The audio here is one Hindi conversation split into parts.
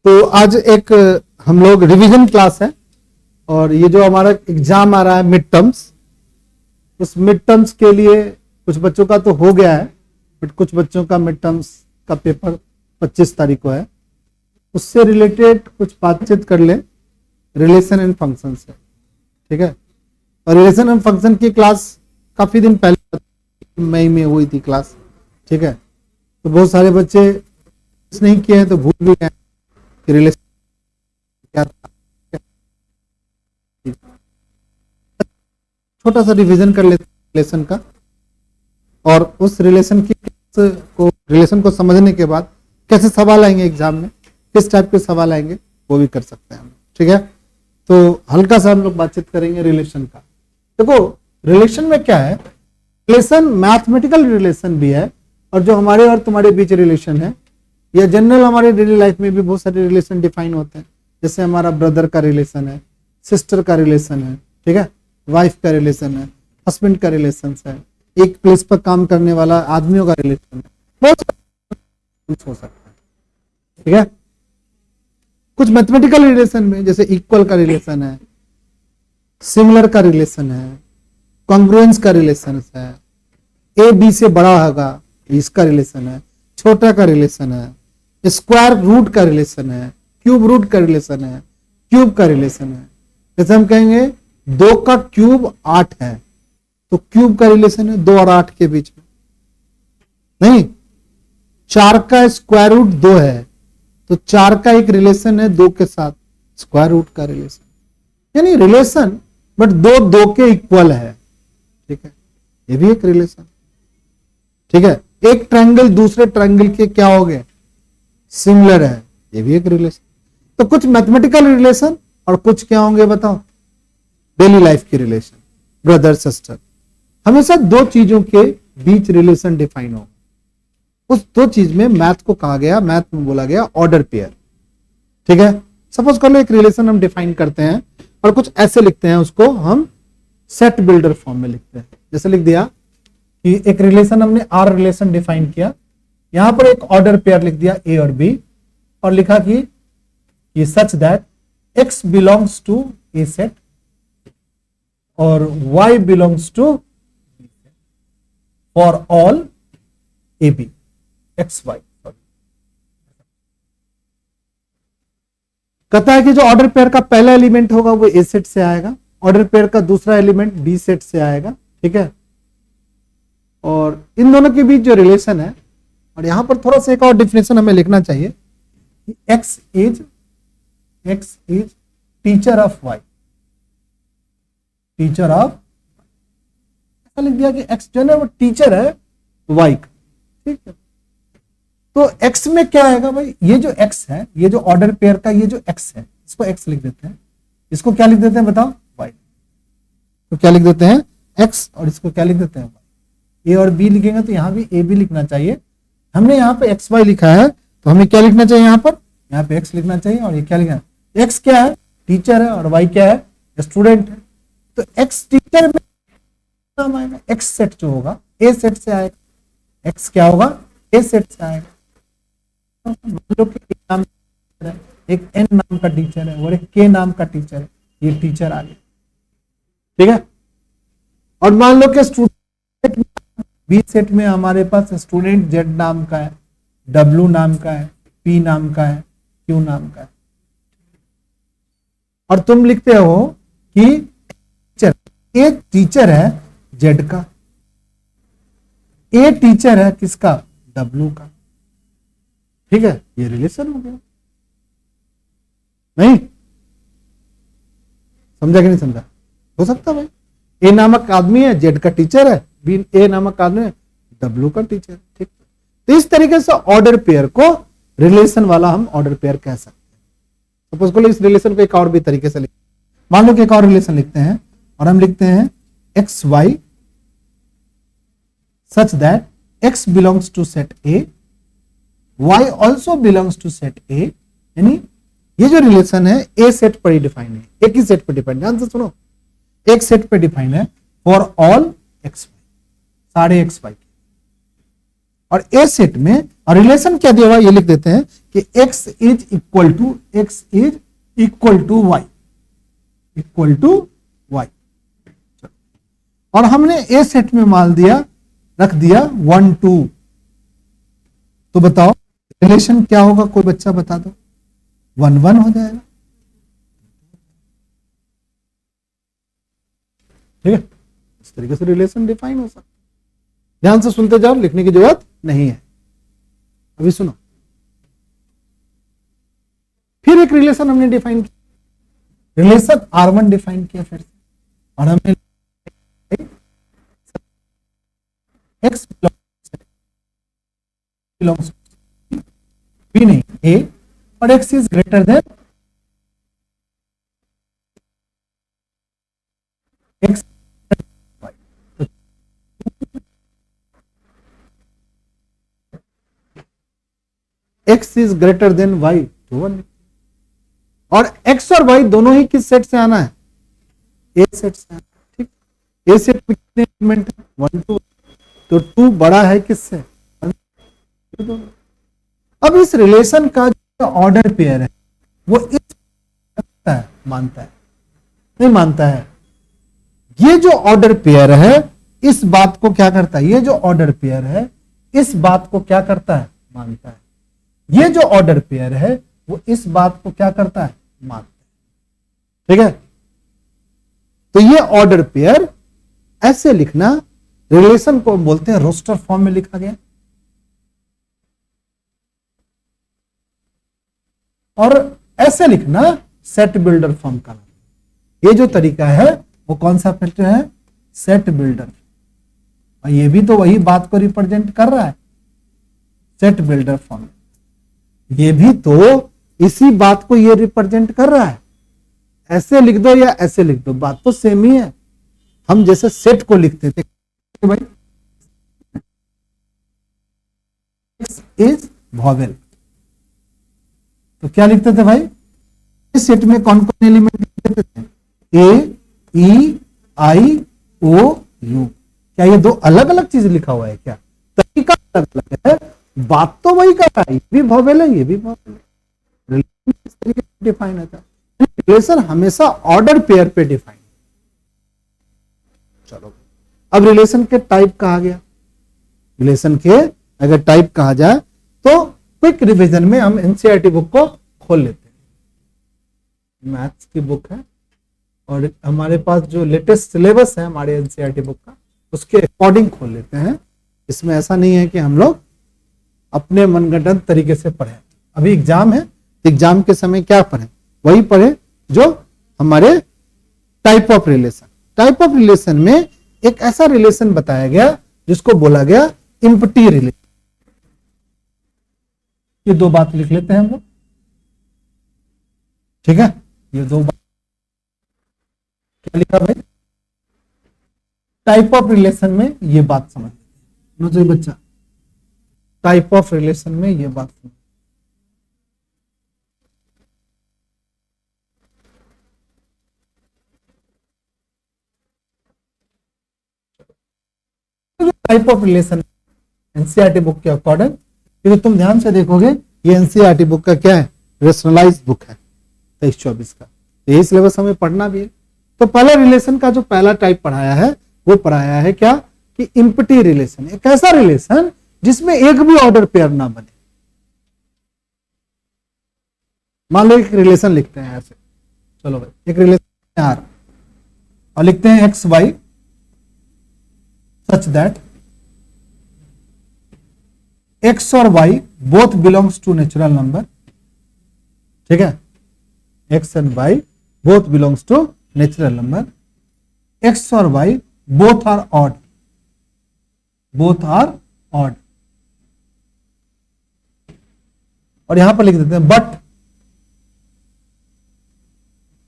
तो आज एक हम लोग रिवीजन क्लास है और ये जो हमारा एग्जाम आ रहा है मिड टर्म्स, उस मिड टर्म्स के लिए कुछ बच्चों का तो हो गया है, बट कुछ बच्चों का मिड टर्म्स का पेपर 25 तारीख को है। उससे रिलेटेड कुछ बातचीत कर ले रिलेशन एंड फंक्शन से, ठीक है। और रिलेशन एंड फंक्शन की क्लास काफी दिन पहले मई में हुई थी क्लास, ठीक है। तो बहुत सारे बच्चे नहीं किए हैं तो भूल भी गए रिलेशन क्या था। छोटा सा रिवीजन कर लेते रिलेशन का, और उस रिलेशन को समझने के बाद कैसे सवाल आएंगे एग्जाम में, किस टाइप के सवाल आएंगे वो भी कर सकते हैं हम, ठीक है। तो हल्का सा हम लोग बातचीत करेंगे रिलेशन का। देखो रिलेशन में क्या है, रिलेशन मैथमेटिकल रिलेशन भी है और जो हमारे और तुम्हारे बीच रिलेशन है या जनरल हमारे डेली लाइफ में भी बहुत सारे रिलेशन डिफाइन होते हैं। जैसे हमारा ब्रदर का रिलेशन है, सिस्टर का रिलेशन है, ठीक है, वाइफ का रिलेशन है, हस्बैंड का रिलेशन है, एक प्लेस पर काम करने वाला आदमियों का रिलेशन है, बहुत कुछ हो सकता है, ठीक है। कुछ मैथमेटिकल रिलेशन में जैसे इक्वल का रिलेशन है, सिमिलर का रिलेशन है, कॉन्ग्रुएंस का रिलेशन है, ए बी से बड़ा होगा इसका रिलेशन है, छोटा का रिलेशन है, स्क्वायर रूट का रिलेशन है, क्यूब रूट का रिलेशन है, क्यूब का रिलेशन है। जैसे हम कहेंगे 2 का क्यूब 8 है, तो क्यूब का रिलेशन है 2 और 8 के बीच में। नहीं, 4 का स्क्वायर रूट 2 है, तो 4 का एक रिलेशन है 2 के साथ, स्क्वायर रूट का रिलेशन, यानी रिलेशन बट 2 के इक्वल है, ठीक है, ये भी एक रिलेशन, ठीक है। एक ट्रायंगल दूसरे ट्रायंगल के क्या हो गए, सिमिलर है, ये भी एक रिलेशन। तो कुछ मैथमेटिकल रिलेशन और कुछ क्या होंगे बताओ, डेली लाइफ के रिलेशन, ब्रदर सिस्टर। हमेशा 2 चीजों के बीच रिलेशन डिफाइन हो, उस 2 चीज में मैथ को कहा गया, मैथ में बोला गया ऑर्डर पेयर, ठीक है। सपोज कर लो एक रिलेशन हम डिफाइन करते हैं और कुछ ऐसे लिखते हैं, उसको हम सेट बिल्डर फॉर्म में लिखते हैं। जैसे लिख दिया कि एक रिलेशन हमने आर रिलेशन डिफाइन किया, यहां पर एक ऑर्डर पेयर लिख दिया ए और बी, और लिखा कि such that x belongs to a set और y belongs to for all a b x y. कहता है कि जो ऑर्डर पेयर का पहला एलिमेंट होगा वो ए सेट से आएगा, ऑर्डर पेयर का दूसरा एलिमेंट बी सेट से आएगा, ठीक है। और इन दोनों के बीच जो रिलेशन है, और यहां पर थोड़ा सा एक और डिफिनेशन हमें लिखना चाहिए, x is teacher of y, teacher of, ऐसा लिख दिया कि एक्स जो है वो टीचर है वाई का, ठीक है। तो एक्स में क्या आएगा भाई, ये जो एक्स है, ये जो ऑर्डर पेयर का ये जो एक्स है, इसको एक्स लिख देते हैं, इसको क्या लिख देते हैं बताओ, वाई। तो क्या लिख देते हैं एक्स, और इसको क्या लिख देते हैं वाई। ए और बी लिखेंगे तो यहां भी ए बी लिखना चाहिए। हमने यहाँ पे एक्स वाई लिखा है तो हमें क्या लिखना चाहिए, यहाँ पे एक्स लिखना चाहिए, और ये क्या लिखना है, एक्स क्या है, टीचर है, और वाई क्या है, स्टूडेंट है। तो एक्स टीचर में नाम आएगा, एक्स सेट जो होगा ए सेट से आएगा, एक्स क्या होगा, ए सेट से आएगा। एक एन नाम का टीचर है और एक के नाम का टीचर है, ये टीचर आ गया, ठीक है। और मान लो कि स्टूडेंट बी सेट में हमारे पास स्टूडेंट जेड नाम का है, डब्ल्यू नाम का है, पी नाम का है, क्यू नाम का है, और तुम लिखते हो कि एक टीचर है जेड का, ए टीचर है किसका, डब्ल्यू का, ठीक है। ये रिलेशन हो गया, नहीं समझा कि नहीं समझा, हो सकता भाई ए नामक आदमी है, जेड का टीचर है, बी ए नामक आदमी है, डब्ल्यू का टीचर, ठीक। तो इस तरीके से ऑर्डर पेयर को रिलेशन वाला हम ऑर्डर पेयर कह सकते हैं। सपोज करो इस रिलेशन को एक और भी तरीके से मान लो कि एक और रिलेशन लिखते हैं, और हम लिखते हैं x Y such that x belongs to set a, y also belongs to set a, यानी ये जो रिलेशन है ए सेट पर ही डिफाइन है, एक ही सेट पर डिफाइन, ध्यान से सुनो, एक सेट पर डिफाइन है फॉर ऑल एक्स वाई, सारे एक्स वाई, और ए सेट में, और रिलेशन क्या दिया हुआ ये लिख देते हैं कि x is equal to y, equal to y. और हमने ए सेट में मान दिया, रख दिया 1 2, तो बताओ रिलेशन क्या होगा, कोई बच्चा बता दो। 1 1 हो जाएगा, ठीक है। इस तरीके से रिलेशन डिफाइन हो सकता है। ध्यान से सुनते जाओ, लिखने की जरूरत नहीं है। अभी सुनो, फिर एक रिलेशन हमने डिफाइन किया, रिलेशन R1 डिफाइन किया फिर से, और हमने x बिलोंग्स बी नहीं ए, और x is greater than x x is greater than y, तो 1। और x और y दोनों ही किस सेट से आना है, ए सेट से आना, ठीक। ए सेट में कितने एलिमेंट है, 1 2, तो 2 बड़ा है किससे, 1। अब इस रिलेशन का जो ऑर्डर पेयर है वो इस मानता है, नहीं मानता है। ये जो ऑर्डर पेयर है इस बात को क्या करता है, ये जो ऑर्डर पेयर है इस बात को क्या करता है, मानता है। ये जो ऑर्डर पेयर है वो इस बात को क्या करता है, मानता है, ठीक है। तो ये ऑर्डर पेयर ऐसे लिखना, रिलेशन को बोलते हैं रोस्टर फॉर्म में लिखा गया, और ऐसे लिखना सेट बिल्डर फॉर्म का। ये जो तरीका है वो कौन सा फिल्टर है, सेट बिल्डर। और ये भी तो वही बात को रिप्रेजेंट कर रहा है, सेट बिल्डर फॉर्म। ये भी तो इसी बात को ये रिप्रेजेंट कर रहा है। ऐसे लिख दो या ऐसे लिख दो, बात तो सेम ही है। हम जैसे सेट को लिखते थे भाई, X इज वॉवेल, तो क्या लिखते थे भाई, इस सेट में कौन कौन एलिमेंट लिखते थे, ए ई आई ओ यू। क्या ये दो अलग अलग चीज लिखा हुआ है क्या, तरीका अलग अलग है, बात तो वही कर रहा है। ये भी वॉवेल है, ये भी वॉवेल है। रिलेशन किस तरीके से डिफाइन होता है, रिलेशन हमेशा ऑर्डर पेयर पे डिफाइन। चलो अब रिलेशन के टाइप कहा गया, रिलेशन के अगर टाइप कहा जाए तो क्विक रिवीजन में हम एनसीईआरटी बुक को खोल लेते हैं। मैथ्स की बुक है और हमारे पास जो लेटेस्ट सिलेबस है हमारे एनसीईआरटी बुक का, उसके अकॉर्डिंग खोल लेते हैं। इसमें ऐसा नहीं है कि हम लोग अपने मनगढ़ंत तरीके से पढ़े। अभी एग्जाम है, एग्जाम के समय क्या पढ़े, वही पढ़े जो हमारे type of relation. Type of relation में एक ऐसा रिलेशन बताया गया जिसको बोला गया एम्प्टी रिलेशन। ये दो बात लिख लेते हैं हम लोग, ठीक है। ये दो बात क्या लिखा भाई, टाइप ऑफ रिलेशन में ये बात समझ लो बच्चा, टाइप ऑफ रिलेशन में ये बात समझ। Type of relation NCERT book के अकॉर्डिंग, क्योंकि तुम ध्यान से देखोगे ये एनसीईआरटी बुक का क्या है, रेशनलाइज्ड बुक है 23-24 का, तो यही सिलेबस हमें पढ़ना भी है। तो पहले रिलेशन का जो पहला टाइप पढ़ाया है वो पढ़ाया है क्या, कि एम्प्टी रिलेशन। एक ऐसा रिलेशन जिसमें एक भी ऑर्डर पेयर ना बने। मान लो एक रिलेशन लिखते हैं ऐसे, चलो भाई एक रिलेशन आर और लिखते हैं x Y such that X और Y both belongs to natural number, ठीक है। X and Y both belongs to natural number, X और Y both are odd, both are odd. और यहां पर लिख देते हैं but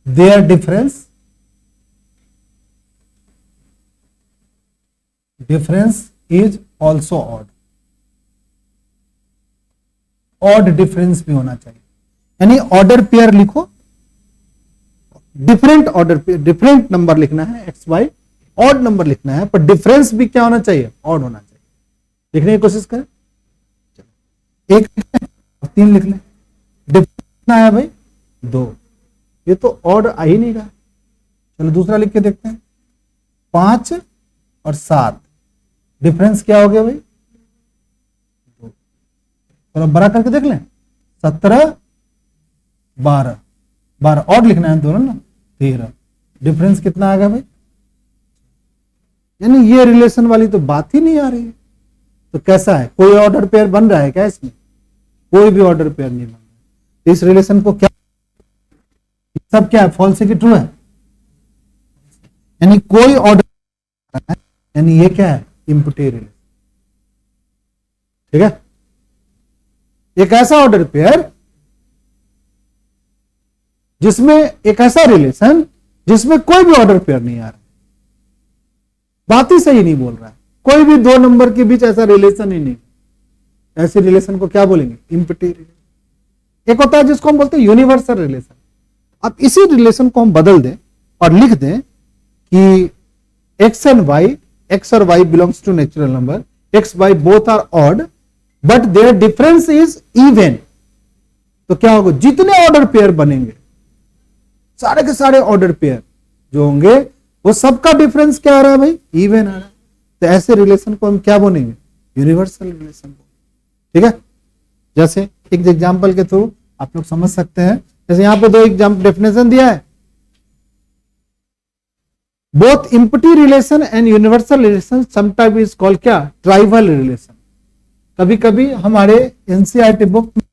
their difference is also odd. Odd difference भी होना चाहिए, यानी ऑर्डर पेयर लिखो, different order pair, different number लिखना है, एक्स वाई ऑड नंबर लिखना है, पर डिफरेंस भी क्या होना चाहिए, ऑड होना चाहिए। लिखने की कोशिश करें, एक लिख लें और 3 लिख लें। डिफरेंस कितना है भाई? 2। ये तो ऑड आ ही नहीं रहा। चलो दूसरा लिख के देखते हैं। 5 और 7 डिफरेंस क्या हो गया भाई? 2। थोड़ा बड़ा करके देख लें। 17 12 12 ऑड लिखना है दोनों ना। 13 डिफरेंस कितना आ गया भाई? यानी ये रिलेशन वाली तो बात ही नहीं आ रही है। तो कैसा है? कोई ऑर्डर पेयर बन रहा है क्या इसमें? कोई भी ऑर्डर पेयर नहीं बन रहा। इस रिलेशन को क्या, सब क्या है? फॉल्स है कि ट्रू है? यानी कोई ऑर्डर है, यानी ये क्या है? Empty relation. ठीक है, एक ऐसा ऑर्डर पेयर जिसमें एक ऐसा रिलेशन जिसमें कोई भी ऑर्डर पेयर नहीं आ रहा, बात ही सही नहीं बोल रहा है। कोई भी 2 नंबर के बीच ऐसा रिलेशन ही नहीं। ऐसे रिलेशन को क्या बोलेंगे? Empty relation. एक होता है जिसको हम बोलते हैं यूनिवर्सल रिलेशन। अब इसी रिलेशन को हम बदल दें और लिख दें कि x एंड y, x और y belongs to natural number, x y both are odd but their difference is even. तो क्या होगा? जितने ऑर्डर पेयर बनेंगे, सारे के सारे ऑर्डर पेयर जो होंगे, वो सबका डिफरेंस क्या आ रहा है भाई? इवन आ रहा है। तो ऐसे रिलेशन को हम क्या बोलेंगे? Universal relation. ठीक है, जैसे एक एग्जांपल के थ्रू आप लोग समझ सकते हैं। जैसे यहां पे 2 एग्जांपल डेफिनेशन दिया है। Both empty relation and universal relation sometime is called क्या? Trivial relation. कभी कभी हमारे एनसीईआरटी बुक में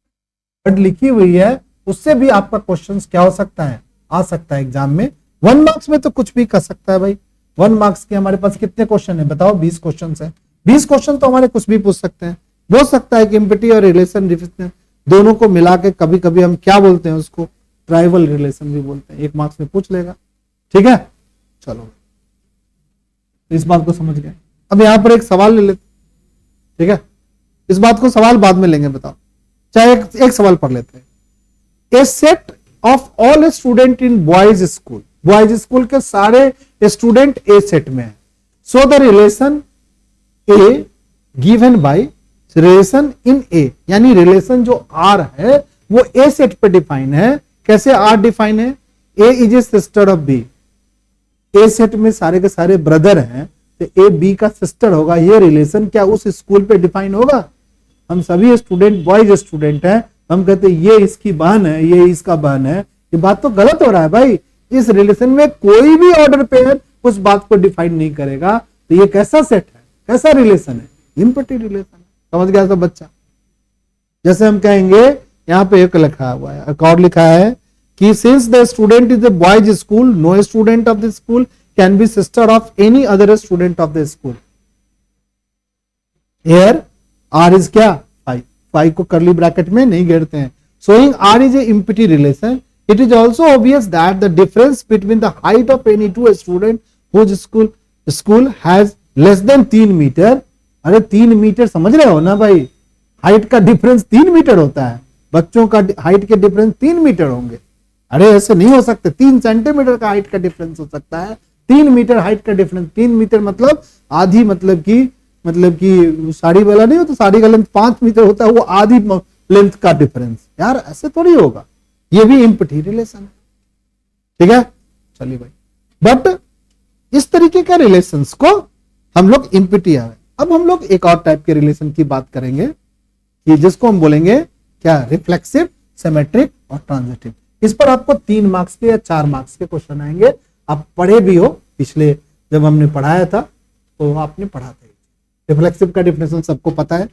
वर्ड लिखी हुई है, उससे भी आपका क्वेश्चन क्या हो सकता है? आ सकता है एग्जाम में। 1 मार्क्स में तो कुछ भी कर सकता है भाई। 1 मार्क्स के हमारे पास कितने क्वेश्चन है बताओ? 20 क्वेश्चन है। 20 क्वेश्चन तो हमारे कुछ भी पूछ सकते हैं। बोल सकता है कि इम्प्टी और रिलेशन दोनों को मिला के कभी कभी हम क्या बोलते हैं? उसको ट्राइवल रिलेशन भी बोलते हैं। 1 मार्क्स में पूछ लेगा। ठीक है, चलो तो इस बात को समझ गए। अब यहां पर एक सवाल ले लेते। ठीक है, इस बात को सवाल बाद में लेंगे। बताओ, चाहे एक सवाल पढ़ लेते हैं। A set of all student in boys school, boys school के सारे स्टूडेंट ए सेट में है। So the relation A given by relation in A, यानी रिलेशन जो आर है वो ए सेट पे डिफाइन है। कैसे आर डिफाइन है? A is a sister of B. A set में सारे के सारे ब्रदर हैं, तो ए बी का सिस्टर होगा। ये रिलेशन क्या उस स्कूल पे डिफाइन होगा? हम सभी स्टूडेंट बॉयज स्टूडेंट हैं, हम कहते हैं ये इसकी बहन है, ये इसका बहन है। ये बात तो गलत हो रहा है भाई। इस रिलेशन में कोई भी ऑर्डर पेयर उस बात को डिफाइन नहीं करेगा। तो ये कैसा सेट है? कैसा रिलेशन है? इम्प्टी रिलेशन है। समझ गया सब बच्चा? जैसे हम कहेंगे, यहां पे एक लिखा हुआ है, एक और लिखा है कि since the student is a boys school, no student of the school can be sister of any other student of the school. Here are is क्या? 5। 5 को करली ब्रैकेट में नहीं घेरते हैं। Showing are is A empty relation, it is also obvious that the difference between the height of any two student whose school has less than 3 metre. अरे 3 मीटर समझ रहे हो ना भाई? हाइट का डिफरेंस 3 मीटर होता है। बच्चों का हाइट के डिफरेंस 3 मीटर होंगे। अरे ऐसे नहीं हो सकते। 3 सेंटीमीटर का हाइट का डिफरेंस हो सकता है। 3 मीटर हाइट का डिफरेंस। 3 मीटर मतलब आधी, मतलब कि साड़ी वाला नहीं होता, साड़ी का लेंथ 5 मीटर होता है, वो आधी लेंथ का डिफरेंस। यार ऐसे थोड़ी होगा। ये भी इम्प्टी रिलेशन है। ठीक है, चलिए भाई। बट इस तरीके के रिलेशंस को हम लोग इम्प्टी आ गए। अब हम लोग एक और टाइप के रिलेशन की बात करेंगे कि जिसको हम बोलेंगे क्या? रिफ्लेक्सिव, सिमेट्रिक और ट्रांजिटिव। इस पर आपको 3 मार्क्स के या 4 मार्क्स के क्वेश्चन आएंगे। आप पढ़े भी हो, पिछले जब हमने पढ़ाया था तो आपने पढ़ा था। रिफ्लेक्सिव का डिफिनेशन सबको पता है।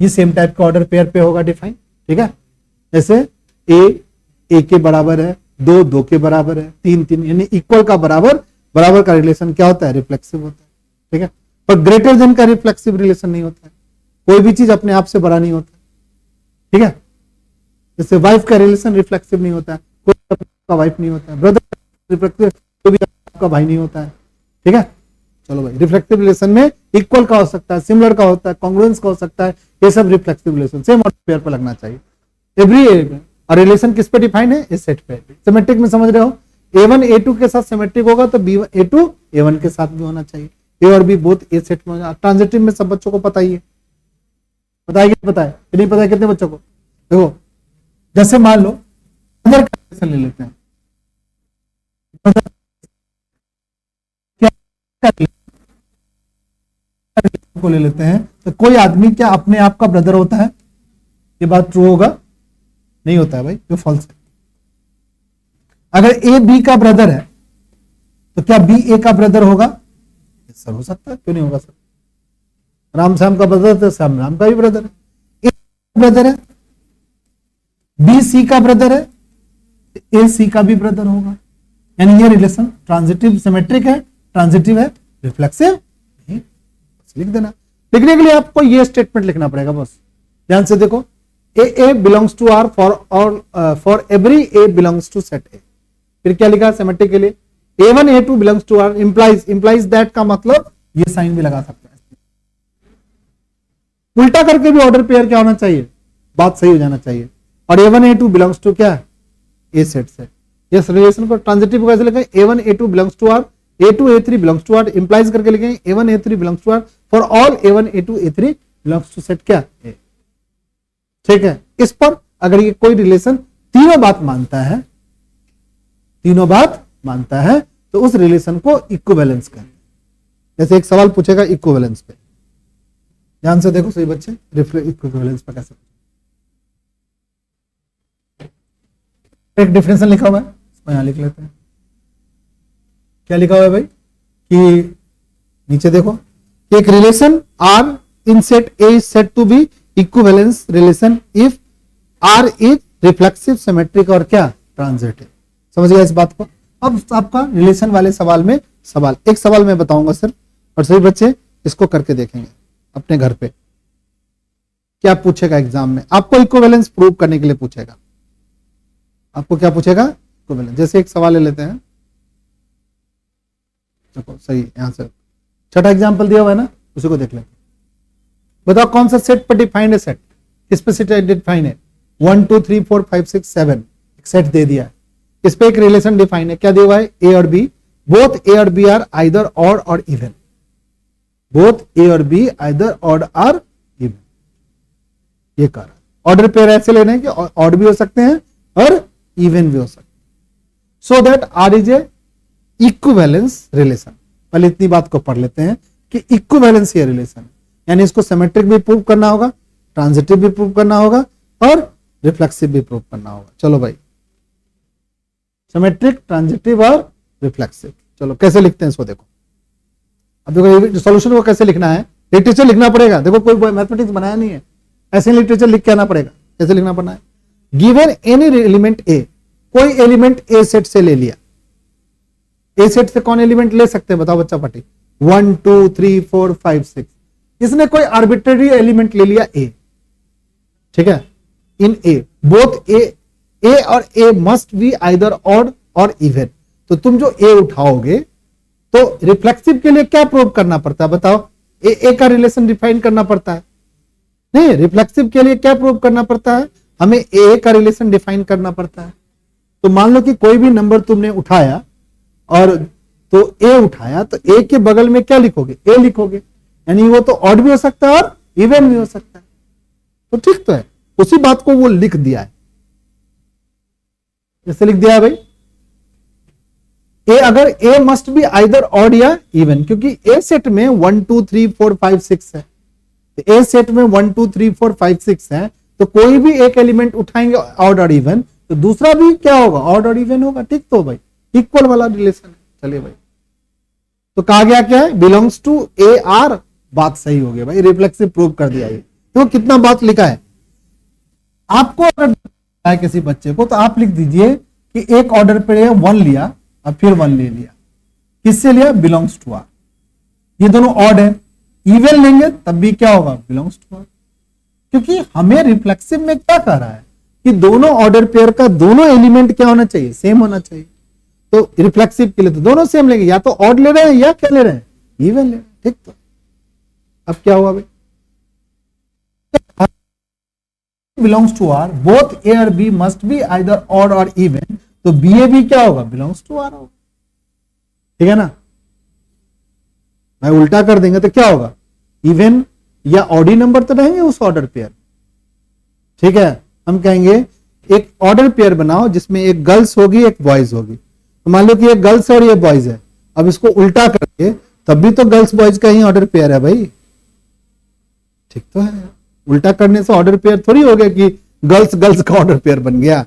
ये सेम टाइप का ऑर्डर पेयर पे होगा डिफाइन। ठीक है, जैसे ए के बराबर है, 2 के बराबर है, 3 यानी इक्वल का बराबर का रिलेशन क्या होता है? रिफ्लेक्सिव होता है। ठीक है, पर ग्रेटर देन का रिफ्लेक्सिव रिलेशन नहीं होता है। कोई भी चीज अपने आप से बड़ा नहीं होता। ठीक है, जैसे वाइफ का रिलेशन रिफ्लेक्सिव नहीं होता है, कोई आपका वाइफ नहीं होता है। ब्रदर रिफ्लेक्सिव, कोई भी आपका भाई नहीं होता है। ठीक है, चलो भाई। रिफ्लेक्सिव रिलेशन में इक्वल का हो सकता है, सिमिलर का होता है, कॉन्ग्रुएंस का हो सकता है। ये सब reflexive relation same order pair पर लगना चाहिए। एवरी और रिलेशन किस पे डिफाइन है? इस सेट पे। सिमेट्रिक में समझ रहे हो? A1 A2 के साथ सिमेट्रिक होगा तो B1 A2 A1 के साथ भी होना चाहिए। ए और बी बोथ ए सेट में। ट्रांजिटिव में सब बच्चों को पता ही है। बताया कि नहीं बताया कि नहीं पता कितने बच्चों को? देखो जैसे मान लो ब्रदर का रिलेशन ले लेते हैं, को ले लेते हैं, तो कोई आदमी क्या अपने आप का ब्रदर होता है? ये बात ट्रू होगा? नहीं होता है भाई, ये फॉल्स है। अगर ए बी का ब्रदर है तो क्या बी ए का ब्रदर होगा? सर हो सकता है, क्यों नहीं होगा सर? राम श्याम का ब्रदर तो श्याम राम का भी ब्रदर है। ए ब्रदर है, बी सी का ब्रदर है, ए सी का भी ब्रदर होगा। यानी ये रिलेशन ट्रांजिटिव सिमेट्रिक है, ट्रांजिटिव है, रिफ्लेक्सिव नहीं। लिख देना। लिखने के लिए आपको ये स्टेटमेंट लिखना पड़ेगा बस, ध्यान से देखो। A belongs to are for every A belongs to set A. फिर क्या लिखा सिमेट्रिक के लिए? A1 A2 belongs to are implies that का मतलब ये साइन भी लगा सकते हैं। उल्टा करके भी ऑर्डर पेयर क्या होना चाहिए? बात सही हो जाना चाहिए। और A1 A2 बिलोंग्स टू क्या? ए सेट से। इस रिलेशन को ट्रांजिटिव कैसे लिखें? A1 A2 belongs to r, A2 A3 belongs to are, implies करके लिखेंगे A1 A3 belongs to are for all A1 A2 A3 belongs to set क्या? ए। ठीक है। इस पर अगर ये कोई रिलेशन तीनों बात मानता है तो उस रिलेशन को इक्विवेलेंस कहते हैं। जैसे एक सवाल पूछेगा इक्विवेलेंस पे, ध्यान से देखो सही बच्चे, इक्विवेलेंस पे कैसे? एक डिफरेंशियल लिखा हुआ है, इसको यहां लिख लेते हैं। क्या लिखा हुआ है भाई? कि नीचे देखो, एक relation r in set a is said to be equivalence relation if r is reflexive symmetric और क्या? ट्रांजिटिव। समझ गया इस बात को? अब आपका रिलेशन वाले सवाल में एक सवाल मैं बताऊंगा सर, और सभी बच्चे इसको करके देखेंगे अपने घर पे। क्या पूछेगा एग्जाम में? आपको इक्विवेलेंस प्रूव करने के लिए पूछेगा। आपको क्या पूछेगा? इक्विवेलेंस। जैसे एक सवाल ले लेते हैं, देखो सही यहां से छठा एग्जाम्पल दिया हुआ है ना, उसी को देख लेते। बताओ कौन सा सेट पर डिफाइंड है? सेट किस पे सेट डिफाइन है? 1 2 3 4 5 6 7 एक सेट दे दिया है। इस पे एक रिलेशन डिफाइन है। क्या दिया हुआ है? ए और बी, बोथ ए और बी आर आइदर ऑड और इवन। बोथ ए और b either odd are even, ये कर ऑर्डर पेयर ऐसे लेने हैं कि ऑड भी हो सकते हैं और इवन भी हो सकते हैं, so that r is a equivalence relation. पहले इतनी बात को पढ़ लेते हैं कि इक्विवेलेंस ये रिलेशन, यानी इसको सिमेट्रिक भी प्रूव करना होगा, ट्रांजिटिव भी प्रूव करना होगा और रिफ्लेक्सिव भी प्रूव करना होगा। चलो भाई, सिमेट्रिक, ट्रांजिटिव और रिफ्लेक्सिव। चलो कैसे लिखते हैं इसको देखो। अब देखो सॉल्यूशन को कैसे लिखना है, लिटरेचर लिखना पड़ेगा। देखो कोई मैथमेटिक्स बनाया नहीं है, ऐसे लिटरेचर लिख के आना पड़ेगा। कैसे लिखना पड़ना है? गिवन एनी एलिमेंट ए, कोई एलिमेंट ए सेट से ले लिया। ए सेट से कौन एलिमेंट ले सकते हैं बताओ बच्चा पार्टी? 1 2 3 4 5 6। इसने कोई आर्बिट्रेरी एलिमेंट ले लिया ए, ठीक है? इन ए बोथ ए और ए मस्ट बी आइदर ऑड और इवन। तो तुम जो ए उठाओगे तो रिफ्लेक्सिव के लिए क्या प्रूव करना पड़ता है बताओ? ए का रिलेशन डिफाइन करना पड़ता है। नहीं, रिफ्लेक्सिव के लिए क्या प्रूव करना पड़ता है? हमें ए का रिलेशन डिफाइन करना पड़ता है। तो मान लो कि कोई भी नंबर तुमने उठाया और तो ए उठाया, तो ए के बगल में क्या लिखोगे? ए लिखोगे, यानी वो तो ऑड भी हो सकता है और इवन भी हो सकता है। तो ठीक तो है, उसी बात को वो लिख दिया है। जैसे लिख दिया है भाई, ए अगर ए मस्ट बी आइदर ऑड या इवन, क्योंकि ए सेट में 1 2 3 4 5 6 है। तो ए सेट में 1 2 3 4 5 6 है, तो कोई भी एक एलिमेंट उठाएंगे ऑड और इवन, तो दूसरा भी क्या होगा? ऑड और इवन होगा। ठीक तो भाई, इक्वल वाला रिलेशन है। चलिए भाई, तो कहा गया क्या है? Belongs to a r. बात सही हो गई भाई, रिफ्लेक्सिव प्रूव कर दिया। ये तो कितना बात लिखा है। आपको अगर है किसी बच्चे को, तो आप लिख दीजिए कि एक ऑर्डर पे 1 लिया और फिर 1 ले लिया। किससे लिया? Belongs to r. ये दोनों ऑड है, इवन लेंगे तब भी क्या होगा? Belongs to r. क्योंकि हमें रिफ्लेक्सिव में क्या कह रहा है कि दोनों ऑर्डर पेयर का दोनों एलिमेंट क्या होना चाहिए? सेम होना चाहिए। तो रिफ्लेक्सिव के लिए तो दोनों सेम लेंगे, या तो ऑड ले रहे हैं या क्या ले रहे हैं? इवन ले रहे हैं। ठीक, तो अब क्या हुआ भाई? बिलोंग्स टू आर, बोथ ए और B must be either odd और इवन। तो बी ए बी क्या होगा? बिलोंग्स टू आर होगा। ठीक है ना? भाई उल्टा कर देंगे तो क्या होगा? इवन या ऑडी नंबर तो रहेंगे उस ऑर्डर पेयर। ठीक है, हम कहेंगे एक ऑर्डर पेयर बनाओ जिसमें एक गर्ल्स होगी एक बॉयज होगी। तो मान लो कि ये गर्ल्स और ये बॉयज है, अब इसको उल्टा करके तब भी तो गर्ल्स बॉयज का ही ऑर्डर पेयर है भाई। ठीक तो है, उल्टा करने से ऑर्डर पेयर थोड़ी हो गया कि गर्ल्स गर्ल्स का ऑर्डर पेयर बन गया।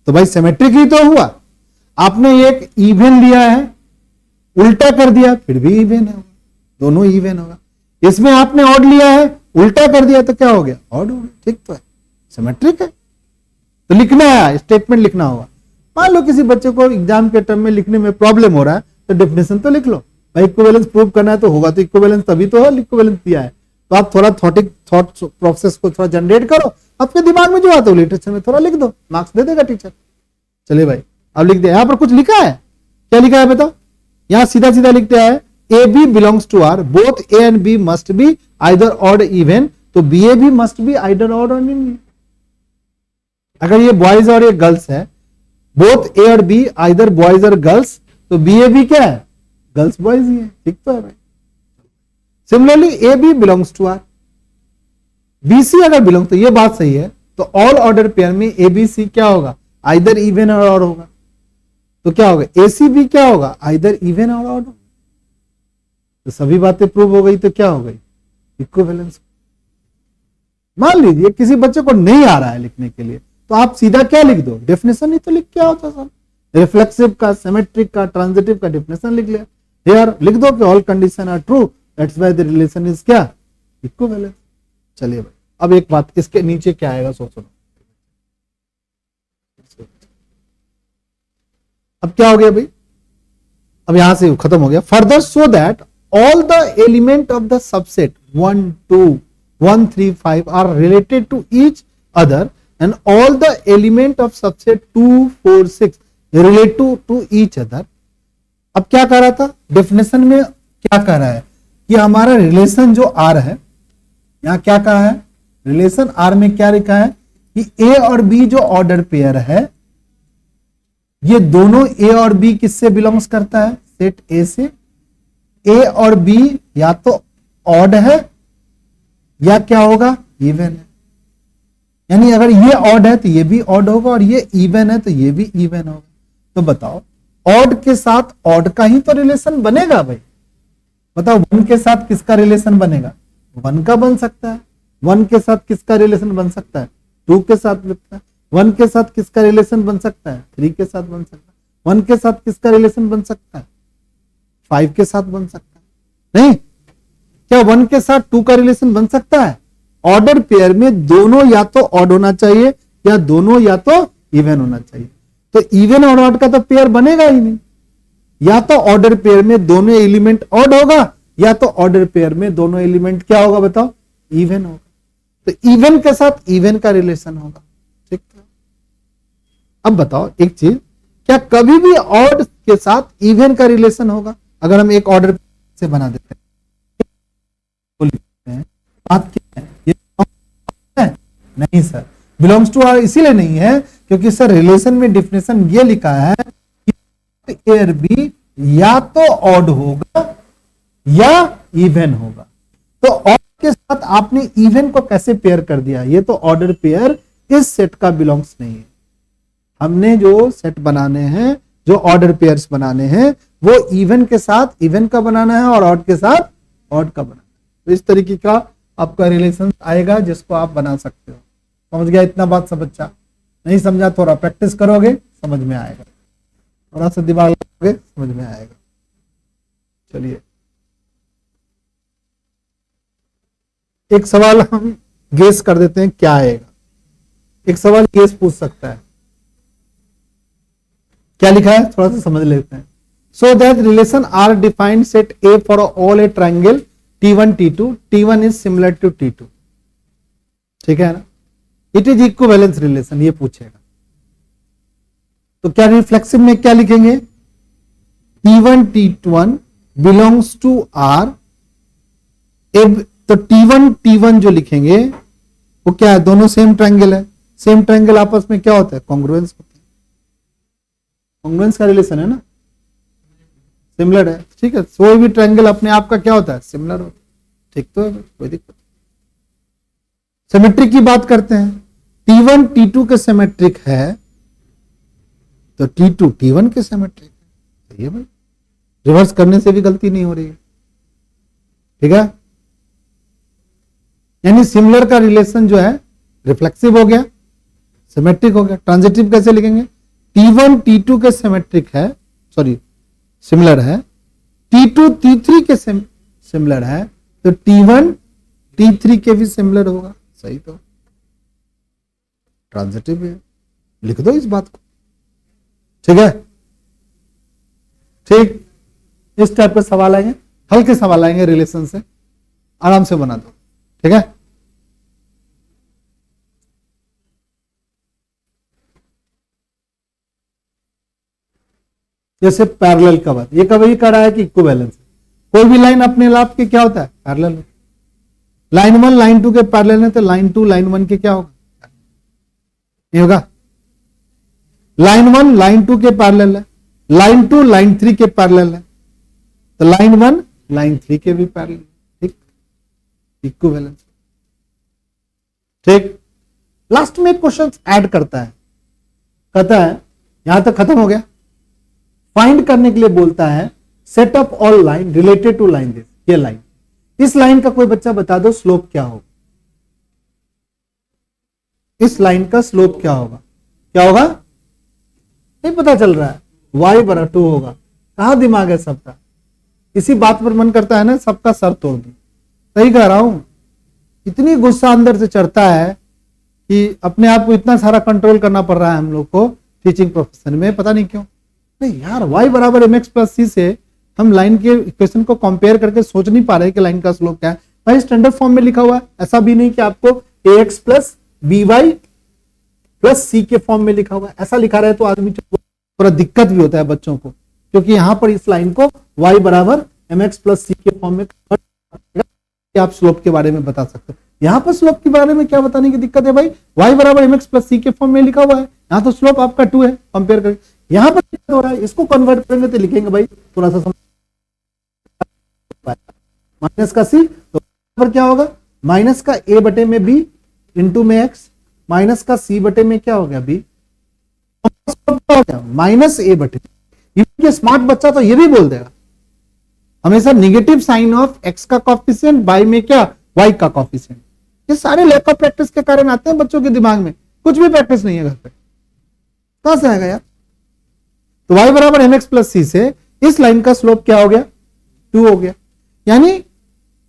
तो भाई सिमेट्रिक ही तो हुआ। आपने एक इवन लिया है, उल्टा कर दिया, फिर भी इवन है, दोनों इवन होगा। इसमें आपने ऑड लिया है, उल्टा कर दिया तो क्या हो गया, ऑड हो गया। ठीक तो है, सिमेट्रिक है। तो लिखना है, स्टेटमेंट लिखना होगा। मान लो किसी बच्चे को एग्जाम के टर्म में लिखने में प्रॉब्लम हो रहा है तो डेफिनेशन तो लिख लो भाई। इक्विवेलेंस प्रूव करना है तो होगा तो इक्विवेलेंस तभी तो है, इक्विवेलेंस दिया है तो आप थोड़ा थॉट प्रोसेस को थोड़ा जनरेट करो, आपके दिमाग में जो आता है लिटरेचर में थोड़ा लिख दो, मार्क्स दे देगा टीचर। चलिए भाई अब लिख दे। यहां पर कुछ लिखा है, क्या लिखा है बताओ। यहां सीधा सीधा लिख दिया है a b belongs to are, both a and b must be either odd even, तो बी ए भी मस्ट बी आइदर ऑड और इवन। अगर ये बॉयज और ये गर्ल्स है, बोथ ए और बी आइदर बॉयज और गर्ल्स, तो बी ए भी क्या है, गर्ल्स बॉयज ही है। ठीक तो है भाई। Similarly a b belongs to r, b c अगर बिलोंग, तो ये बात सही है, तो ऑल ऑर्डर पेयर में ए बी सी क्या होगा, आइदर इवन और ऑड होगा। तो क्या होगा, ए सी बी क्या होगा, आइदर इवन और ऑड। तो सभी बातें प्रूव हो गई, तो क्या हो गई, इक्विवेलेंस। मान लीजिए किसी बच्चे को नहीं आ रहा है लिखने के लिए, तो आप सीधा क्या लिख दो, डेफिनेशन ही तो लिख के आओ। सब रिफ्लेक्सिव का, सिमेट्रिक का, ट्रांजिटिव का डेफिनेशन लिख लिया। हियर लिख दो कि all condition are true, that's why the relation is क्या, इक्विवेलेंस। चलिए भाई अब एक बात, इसके नीचे क्या आएगा सोचो। अब क्या हो गया भाई, अब यहां से खत्म हो गया। Further so that all the element of the subset 1 2 1 3 5 are related to each other and all the element of subset 2 4 6 relate to each other. अब क्या कर रहा था, डेफिनेशन में क्या कह रहा है कि हमारा रिलेशन जो आर है, यहां क्या कहा है, रिलेशन आर में क्या लिखा है कि ए और बी जो ऑर्डर पेयर है, ये दोनों ए और बी किससे बिलोंग्स करता है, सेट ए से। ए और बी या तो ऑड है या क्या होगा, इवन है। यानी अगर ये ऑड है तो ये भी ऑड होगा, और ये इवन है तो ये भी इवन होगा। तो बताओ ऑड के साथ ऑड का ही तो रिलेशन बनेगा भाई। बताओ 1 के साथ किसका रिलेशन बनेगा, 1 का बन सकता है। 1 के साथ किसका रिलेशन बन सकता है, 2 के साथ बनता है। 1 के साथ किसका रिलेशन बन सकता है, 3 के साथ बन सकता है। 1 के साथ किसका रिलेशन बन सकता है, 5 के साथ बन सकता है। नहीं, क्या 1 के साथ 2 का रिलेशन बन सकता है। ऑर्डर पेयर में दोनों या तो ऑड होना चाहिए या दोनों या तो इवन होना चाहिए। तो इवन और ऑड का तो पेयर बनेगा ही नहीं। या तो ऑर्डर पेयर में दोनों एलिमेंट ऑड होगा या तो ऑर्डर पेयर में दोनों एलिमेंट क्या होगा बताओ, इवन होगा। तो इवन के साथ इवन का रिलेशन होगा। ठीक है, अब बताओ एक चीज, क्या कभी भी ऑड के साथ इवन का रिलेशन होगा। अगर हम एक ऑर्डर से बना देते हैं, बात क्या है, ये है? नहीं सर, बिलोंग्स टू आर इसीलिए नहीं है क्योंकि सर रिलेशन में डेफिनेशन ये लिखा है कि ए और बी या तो ऑड होगा या इवन होगा। तो ऑड के साथ आपने इवन को कैसे पेयर कर दिया, ये तो ऑर्डर पेयर इस सेट का बिलोंग्स नहीं है। हमने जो सेट बनाने हैं, जो ऑर्डर पेयर्स बनाने हैं, वो इवन के साथ इवन का बनाना है और ऑड के साथ ऑड का बनाना है। तो इस तरीके का आपका रिलेशन आएगा जिसको आप बना सकते हो। समझ गया इतना बात सब बच्चा? नहीं समझा, थोड़ा प्रैक्टिस करोगे समझ में आएगा, थोड़ा सा दिमाग लगाओगे समझ में आएगा। चलिए एक सवाल हम गेस कर देते हैं क्या आएगा। एक सवाल गेस पूछ सकता है, क्या लिखा है थोड़ा सा समझ लेते हैं। So that relation r defined set a for all a triangle T1 T2, T1 is similar to T2। ठीक है ना, इट इज इक्विवेलेंस रिलेशन, ये पूछेगा। तो क्या रिफ्लेक्सिव में क्या लिखेंगे, T1 T1 belongs to R। तो T1 T1 जो लिखेंगे वो क्या है, दोनों सेम ट्राइंगल है। सेम ट्राइंगल आपस में क्या होता है, कॉन्ग्रुएंस होता है। कॉन्ग्रुएंस का रिलेशन है ना, सिमिलर है। ठीक है, कोई भी ट्रायंगल अपने आप का क्या होता है, सिमिलर होता है। ठीक तो है, कोई दिक्कत। सिमेट्रिक की बात करते हैं, T1 T2 के सिमेट्रिक है तो T2 T1 के सिमेट्रिक है। सही है भाई, रिवर्स करने से भी गलती नहीं हो रही है। ठीक है, यानी सिमिलर का रिलेशन जो है रिफ्लेक्सिव हो गया, सिमेट्रिक हो गया। ट्रांजिटिव कैसे लिखेंगे? T1 T2 के सिमेट्रिक है, सॉरी सिमिलर है, T2 T3 के सिमिलर है तो T1 T3 के भी सिमिलर होगा। सही, तो ट्रांजिटिव है, लिख दो इस बात को। ठीक है, ठीक, इस टाइप के सवाल आएंगे, हल्के सवाल आएंगे रिलेशन से, आराम से बना दो। ठीक है, जैसे पैरेलल का बात, ये कभी कर रहा है कि इक्विवेलेंस, कोई भी लाइन अपने लाभ के क्या होता है? पैरेलल। लाइन 1 लाइन 2 के पैरेलल है तो लाइन 2 लाइन 1 के क्या होगा? ये होगा। लाइन 1 लाइन 2 के पैरेलल है, लाइन 2 लाइन 3 के पैरेलल है तो लाइन 1 लाइन 3 के भी पैरेलल। ठीक, इक्विवेलेंस। ठीक, लास्ट में क्वेश्चन ऐड करता है, कहता है यहां तक खत्म हो गया, फाइंड करने के लिए बोलता है set of all line related to line this. ये लाइन, इस लाइन का कोई बच्चा बता दो स्लोप क्या होगा? इस लाइन का स्लोप क्या होगा? क्या होगा? नहीं पता चल रहा है, y/2 होगा। कहां दिमाग है सबका? इसी बात पर मन करता है ना सबका सर तोड़ दूं। सही कह रहा हूं, इतनी गुस्सा अंदर से चढ़ता है कि अपने आप को इतना सारा कंट्रोल करना पड़ रहा है हम लोग को टीचिंग प्रोफेशन में, पता नहीं क्यों। नहीं यार, y बराबर mx प्लस c से हम लाइन के इक्वेशन को कंपेयर करके सोच नहीं पा रहे कि लाइन का स्लोप क्या है। भाई स्टैंडर्ड फॉर्म में लिखा हुआ है, ऐसा भी नहीं कि आपको ax plus by plus c के फॉर्म में लिखा हुआ है। ऐसा लिखा रहे तो आदमी थोड़ा दिक्कत भी होता है बच्चों को, क्योंकि यहां पर इस लाइन को y बराबर mx प्लस c के फॉर्म में आप स्लोप के बारे में बता सकते हो। यहां पर स्लोप के बारे में क्या बताने की दिक्कत है भाई? y बराबर mx प्लस c के फॉर्म में लिखा हुआ है, यहां तो स्लोप आपका 2 है, कंपेयर करके यहां पर दिक्कत हो रहा है। इसको कन्वर्ट करेंगे तो लिखेंगे भाई थोड़ा सा माइनस का सी, तो पर क्या होगा? माइनस का a बटे में b इंटू में x, माइनस का c बटे में क्या हो गया b, माइनस a बटे। ये स्मार्ट बच्चा तो ये भी बोल देगा हमेशा निगेटिव साइन ऑफ x का कॉफिशिएंट बाय में क्या y का कॉफिशिएंट। ये सारे लैक ऑफ प्रैक्टिस के कारण आते हैं बच्चों के दिमाग में, कुछ भी प्रैक्टिस नहीं है घर पे, कहां से आएगा यार? तो y बराबर mx प्लस c से इस लाइन का स्लोप क्या हो गया? 2 हो गया। यानी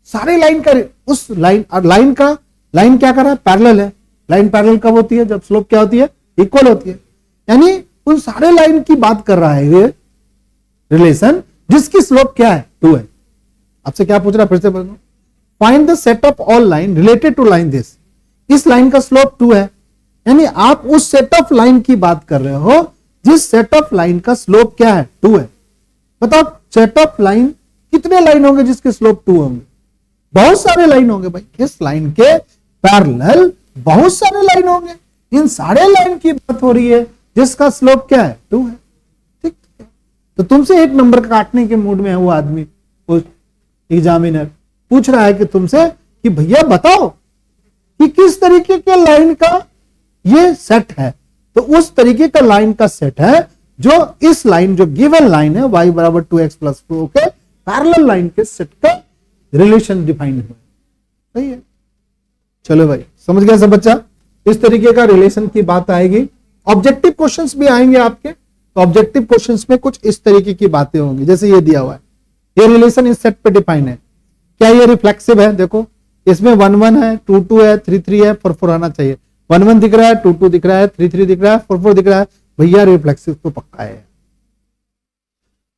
सारे लाइन का उस लाइन और लाइन क्या कर रहा है? पैरेलल है। लाइन पैरेलल कब होती है? जब स्लोप क्या होती है? इक्वल होती है। यानी उन सारे लाइन की बात कर रहा है ये रिलेशन जिसकी स्लोप क्या है? 2 है। आपसे क्या पूछ रहा है? फिर से बोलो, find the set of all line related to line this. इस लाइन का स्लोप 2 है, यानी आप उस सेट ऑफ लाइन की बात कर रहे हो जिस सेट ऑफ लाइन का स्लोप क्या है? 2 है। बताओ सेट ऑफ लाइन कितने लाइन होंगे जिसके स्लोप 2 होंगे? बहुत सारे लाइन होंगे भाई। इस लाइन के पैरेलल बहुत सारे लाइन होंगे, इन सारे लाइन की बात हो रही है जिसका स्लोप क्या है? 2 है। ठीक, तो तुमसे 1 नंबर काटने के मूड में है वो आदमी, वो एग्जामिनर पूछ रहा है कि तुमसे कि भैया बताओ कि किस तरीके के लाइन का ये सेट है। तो उस तरीके का लाइन का सेट है जो इस लाइन, जो गिवन लाइन है y बराबर 2x प्लस 4 के पैरेलल लाइन के सेट का रिलेशन डिफाइन हुआ। सही है, चलो भाई समझ गया सब बच्चा? इस तरीके का रिलेशन की बात आएगी। ऑब्जेक्टिव क्वेश्चंस भी आएंगे आपके, तो ऑब्जेक्टिव क्वेश्चंस में कुछ इस तरीके की बातें होंगी, जैसे ये दिया हुआ है, ये रिलेशन इस सेट पे डिफाइन है, क्या ये रिफ्लेक्सिव है? देखो इसमें 1 1 है, 2 2 है, 3 3 है, 4 4 आना चाहिए। 1 1 दिख रहा है, 2 2 दिख रहा है, 3 3 दिख रहा है, 4 4 दिख रहा है, भैया रिफ्लेक्सिव तो पक्का है।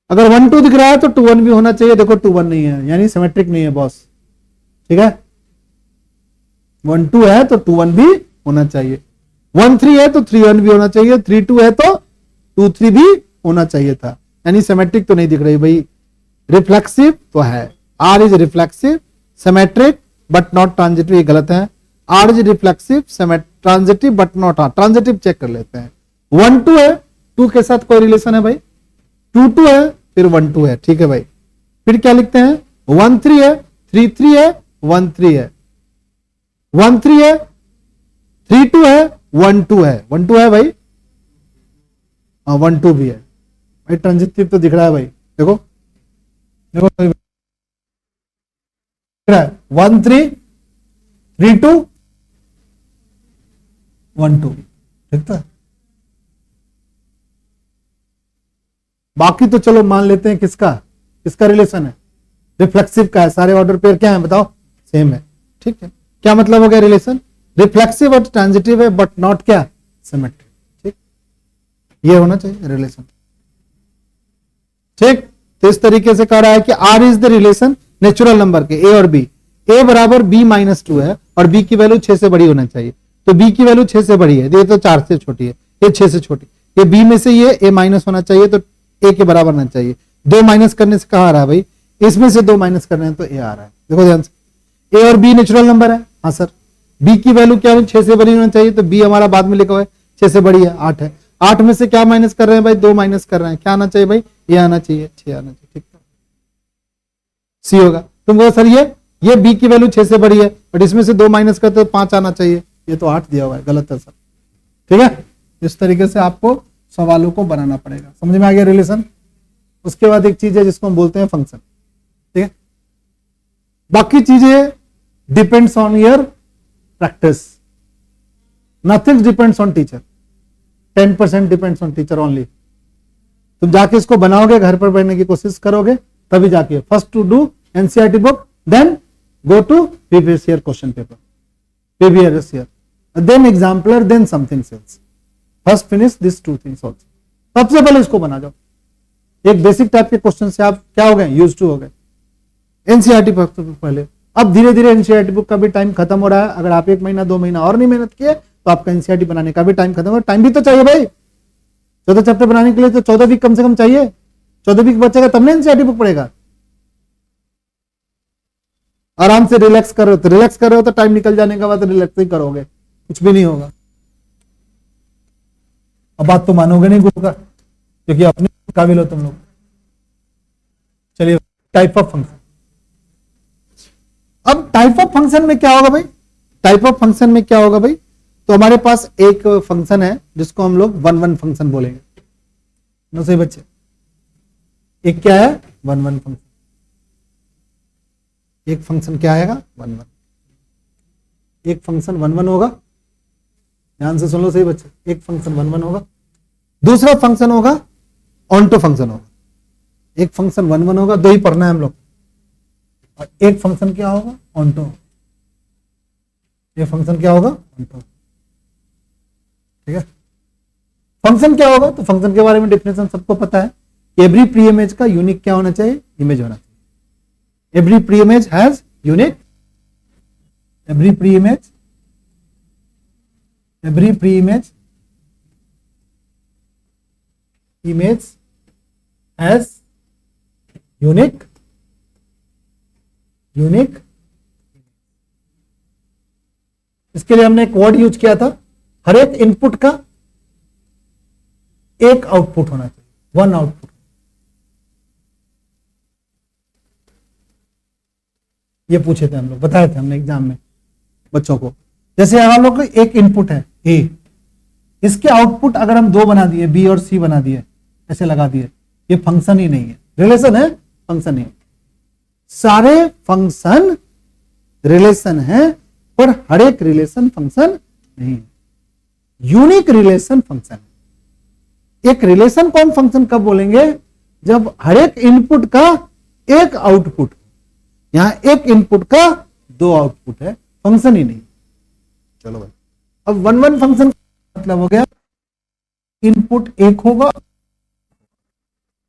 अगर 1 2 दिख रहा है तो 2 1 भी होना चाहिए, देखो 2 1 नहीं है, यानी सिमेट्रिक नहीं है बॉस। ठीक है, 1 2 है तो 2 1 भी होना चाहिए, 1 3 है तो 3 1 भी होना चाहिए, 3 2 है तो 2 3 भी होना चाहिए था, यानी सिमेट्रिक तो नहीं दिख रही भाई। रिफ्लेक्सिव तो है, r is reflexive symmetric but not transitive, ये गलत है। R is reflexive transitive but not r, transitive check कर लेते हैं। 1 2 है, 2 के साथ कोई रिलेशन है भाई, 2 2 है फिर 1 2 है, ठीक है भाई। फिर क्या लिखते हैं? 1 3 है, 3 3 है, 1 3 है, 1 3 है, 3 2 है, 1 2 है, 1 2 है भाई, हाँ 1 2 भी है भाई, ट्रांजिटिव तो दिख रहा है भाई, देखो देखो दिख रहा है 1 3 3 2 1 2, ठीक है। बाकी तो चलो मान लेते हैं किसका किसका रिलेशन है, रिफ्लेक्सिव का है, सारे ऑर्डर पेयर क्या है बताओ, सेम है, ठीक है। क्या मतलब हो गया रिलेशन, रिफ्लेक्सिव और ट्रांजिटिव है बट नॉट क्या, सिमेट्रिक, ठीक, ये होना चाहिए रिलेशन, ठीक। तो इस तरीके से कह रहा है कि r is the relation natural number के ए और बी, ए बराबर बी माइनस 2 है और बी की वैल्यू 6 से बड़ी होना चाहिए, तो बी की वैल्यू 6 से बड़ी है, ये तो 4 से छोटी है, ये 6 से छोटी, ये बी में से ये ए माइनस होना चाहिए, तो ए के बराबर होना चाहिए, 2 माइनस करने से कहा आ रहा है भाई, इसमें से 2 माइनस करने हैं तो ए आ रहा है, देखो ध्यान से, ए और बी नेचुरल नंबर है, हाँ सर, बी की वैल्यू क्या है 6 से बड़ी होना चाहिए, तो बी हमारा बाद में लिखा हुआ है 6 से बड़ी है 8 है, 8 में से क्या माइनस कर रहे हैं भाई, 2 माइनस कर रहे हैं, क्या आना चाहिए भाई, ये आना चाहिए, 6 आना चाहिए, ठीक है, सी होगा। तुम बोलो सर ये बी की वैल्यू 6 से बड़ी है बट इसमें से 2 माइनस करते तो 5 आना चाहिए, ये तो 8 दिया हुआ है, गलत है सर, ठीक है। इस तरीके से आपको सवालों को बनाना पड़ेगा, समझ में आ गया रिलेशन। उसके बाद एक चीज है जिसको हम बोलते हैं फंक्शन, ठीक है। बाकी चीजें depends on your practice, nothing depends on teacher, 10% depends on teacher only. तुम जाके इसको बनाओगे, घर पर पढ़ने की कोशिश करोगे, तभी जाके first to do NCERT book, then go to previous year question paper, previous year, then exemplar, then something else, first finish this 2 things also. सबसे पहले इसको बना जाओ, एक बेसिक टाइप के क्वेश्चन से आप क्या हो गए, यूज टू हो गए। एनसीईआरटी पहले, अब धीरे धीरे एनसीईआरटी बुक का भी टाइम खत्म हो रहा है, अगर आप 1 महीना 2 महीना और नहीं मेहनत किए तो आपका एनसीईआरटी बनाने का भी टाइम खत्म हो, टाइम भी तो चाहिए भाई, 14 चैप्टर बनाने के लिए तो 14 वीक कम से कम चाहिए, 14 वीक बचेगा तब ना एनसीईआरटी बुक पड़ेगा। आराम से रिलैक्स कर रहे हो तो रिलैक्स कर रहे हो, तो टाइम निकल जाने के बाद रिलैक्स ही करोगे, कुछ भी नहीं होगा। अब बात तो मानोगे नहीं गुरु का, क्योंकि अपने काबिल हो तुम लोग। चलिए टाइप ऑफ फंक्शन, अब टाइप ऑफ फंक्शन में क्या होगा भाई, टाइप ऑफ फंक्शन में क्या होगा भाई, तो हमारे पास एक फंक्शन है जिसको हम लोग 1 1 फंक्शन बोलेंगे ना, सही बच्चे। एक क्या है 1 1 फंक्शन, एक फंक्शन क्या आएगा 1 1, एक फंक्शन 1 1 होगा, ध्यान से सुन लो सही बच्चे, एक फंक्शन 1 1 होगा, दूसरा फंक्शन होगा ऑन्टो फंक्शन होगा, एक फंक्शन 1 1 होगा, 2 ही पढ़ना है हम लोग, और एक फंक्शन क्या होगा ऑन्टो, ये फंक्शन क्या होगा ऑन्टो, ठीक है। फंक्शन क्या होगा, तो फंक्शन के बारे में डेफिनेशन सबको पता है, एवरी प्री इमेज का यूनिक क्या होना चाहिए, इमेज होना चाहिए, every pre image has unique, every pre image, every pre image has unique इसके लिए हमने एक वर्ड यूज किया था, हर एक इनपुट का एक आउटपुट होना चाहिए, 1 आउटपुट। ये पूछे थे हम लोग, बताए थे हमने एग्जाम में बच्चों को, जैसे हम लोग एक इनपुट है ए, इसके आउटपुट अगर हम 2 बना दिए, बी और सी बना दिए, ऐसे लगा दिए, ये फंक्शन ही नहीं है, रिलेशन है, फंक्शन नहीं है। सारे फंक्शन रिलेशन है पर हर एक रिलेशन फंक्शन नहीं है, यूनिक रिलेशन फंक्शन है। एक रिलेशन को हम फंक्शन कब बोलेंगे, जब हर एक इनपुट का एक आउटपुट, यहां एक इनपुट का 2 आउटपुट है, फंक्शन ही नहीं। चलो भाई, अब 1 1 फंक्शन मतलब हो गया इनपुट एक होगा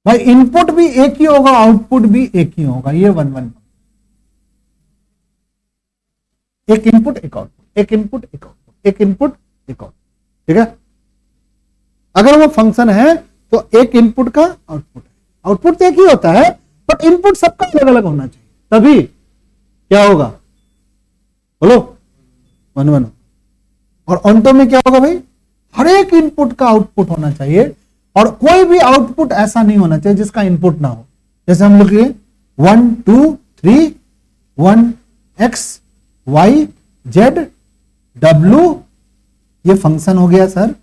भाई, इनपुट भी एक ही होगा, आउटपुट भी एक ही होगा, ये 1 1, एक इनपुट एक आउटपुट, एक इनपुट एक आउटपुट, एक इनपुट एक आउटपुट, ठीक है। अगर वो फंक्शन है तो एक इनपुट का आउटपुट है, आउटपुट तो एक ही होता है बट इनपुट सबका अलग अलग होना चाहिए, तभी क्या होगा बोलो 1 1। और ऑन्टो में क्या होगा भाई, हर एक इनपुट का आउटपुट होना चाहिए और कोई भी आउटपुट ऐसा नहीं होना चाहिए जिसका इनपुट ना हो। जैसे हम लिख लिए 1 2 3 1 x y z w ये फंक्शन हो गया सर,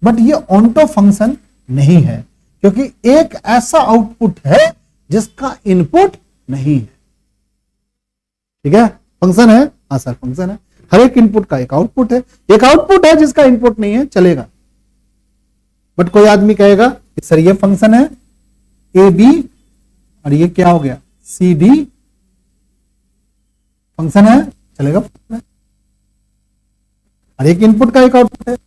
बट ये ऑन्टो फंक्शन नहीं है, क्योंकि एक ऐसा आउटपुट है जिसका इनपुट नहीं है। ठीक है, फंक्शन है, हाँ सर फंक्शन है, हर एक इनपुट का एक आउटपुट है, एक आउटपुट है जिसका इनपुट नहीं है, चलेगा। बट कोई आदमी कहेगा कि सर ये फंक्शन है ए बी और ये क्या हो गया सी डी, फंक्शन है, चलेगा, हर एक इनपुट का एक आउटपुट है,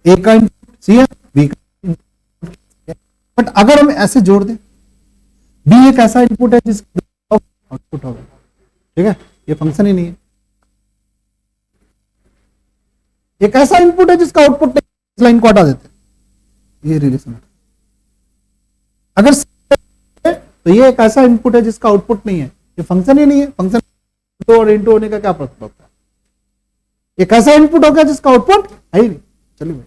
ए का इनपुट सी है, बी का इनपुट। बट अगर हम ऐसे जोड़ दें, बी एक ऐसा इनपुट है जिसका आउटपुट होगा, ठीक है, ये फंक्शन ही नहीं है। एक ऐसा इनपुट है जिसका आउटपुट नहीं, इस लाइन को हटा देते, ये रिलेशन है। अगर तो ये एक ऐसा इनपुट है जिसका आउटपुट नहीं है, ये फंक्शन ही नहीं है। फंक्शन और इनटू होने का क्या फर्क पड़ता है? एक ऐसा इनपुट होगा जिसका आउटपुट है ही नहीं। चलिए भाई,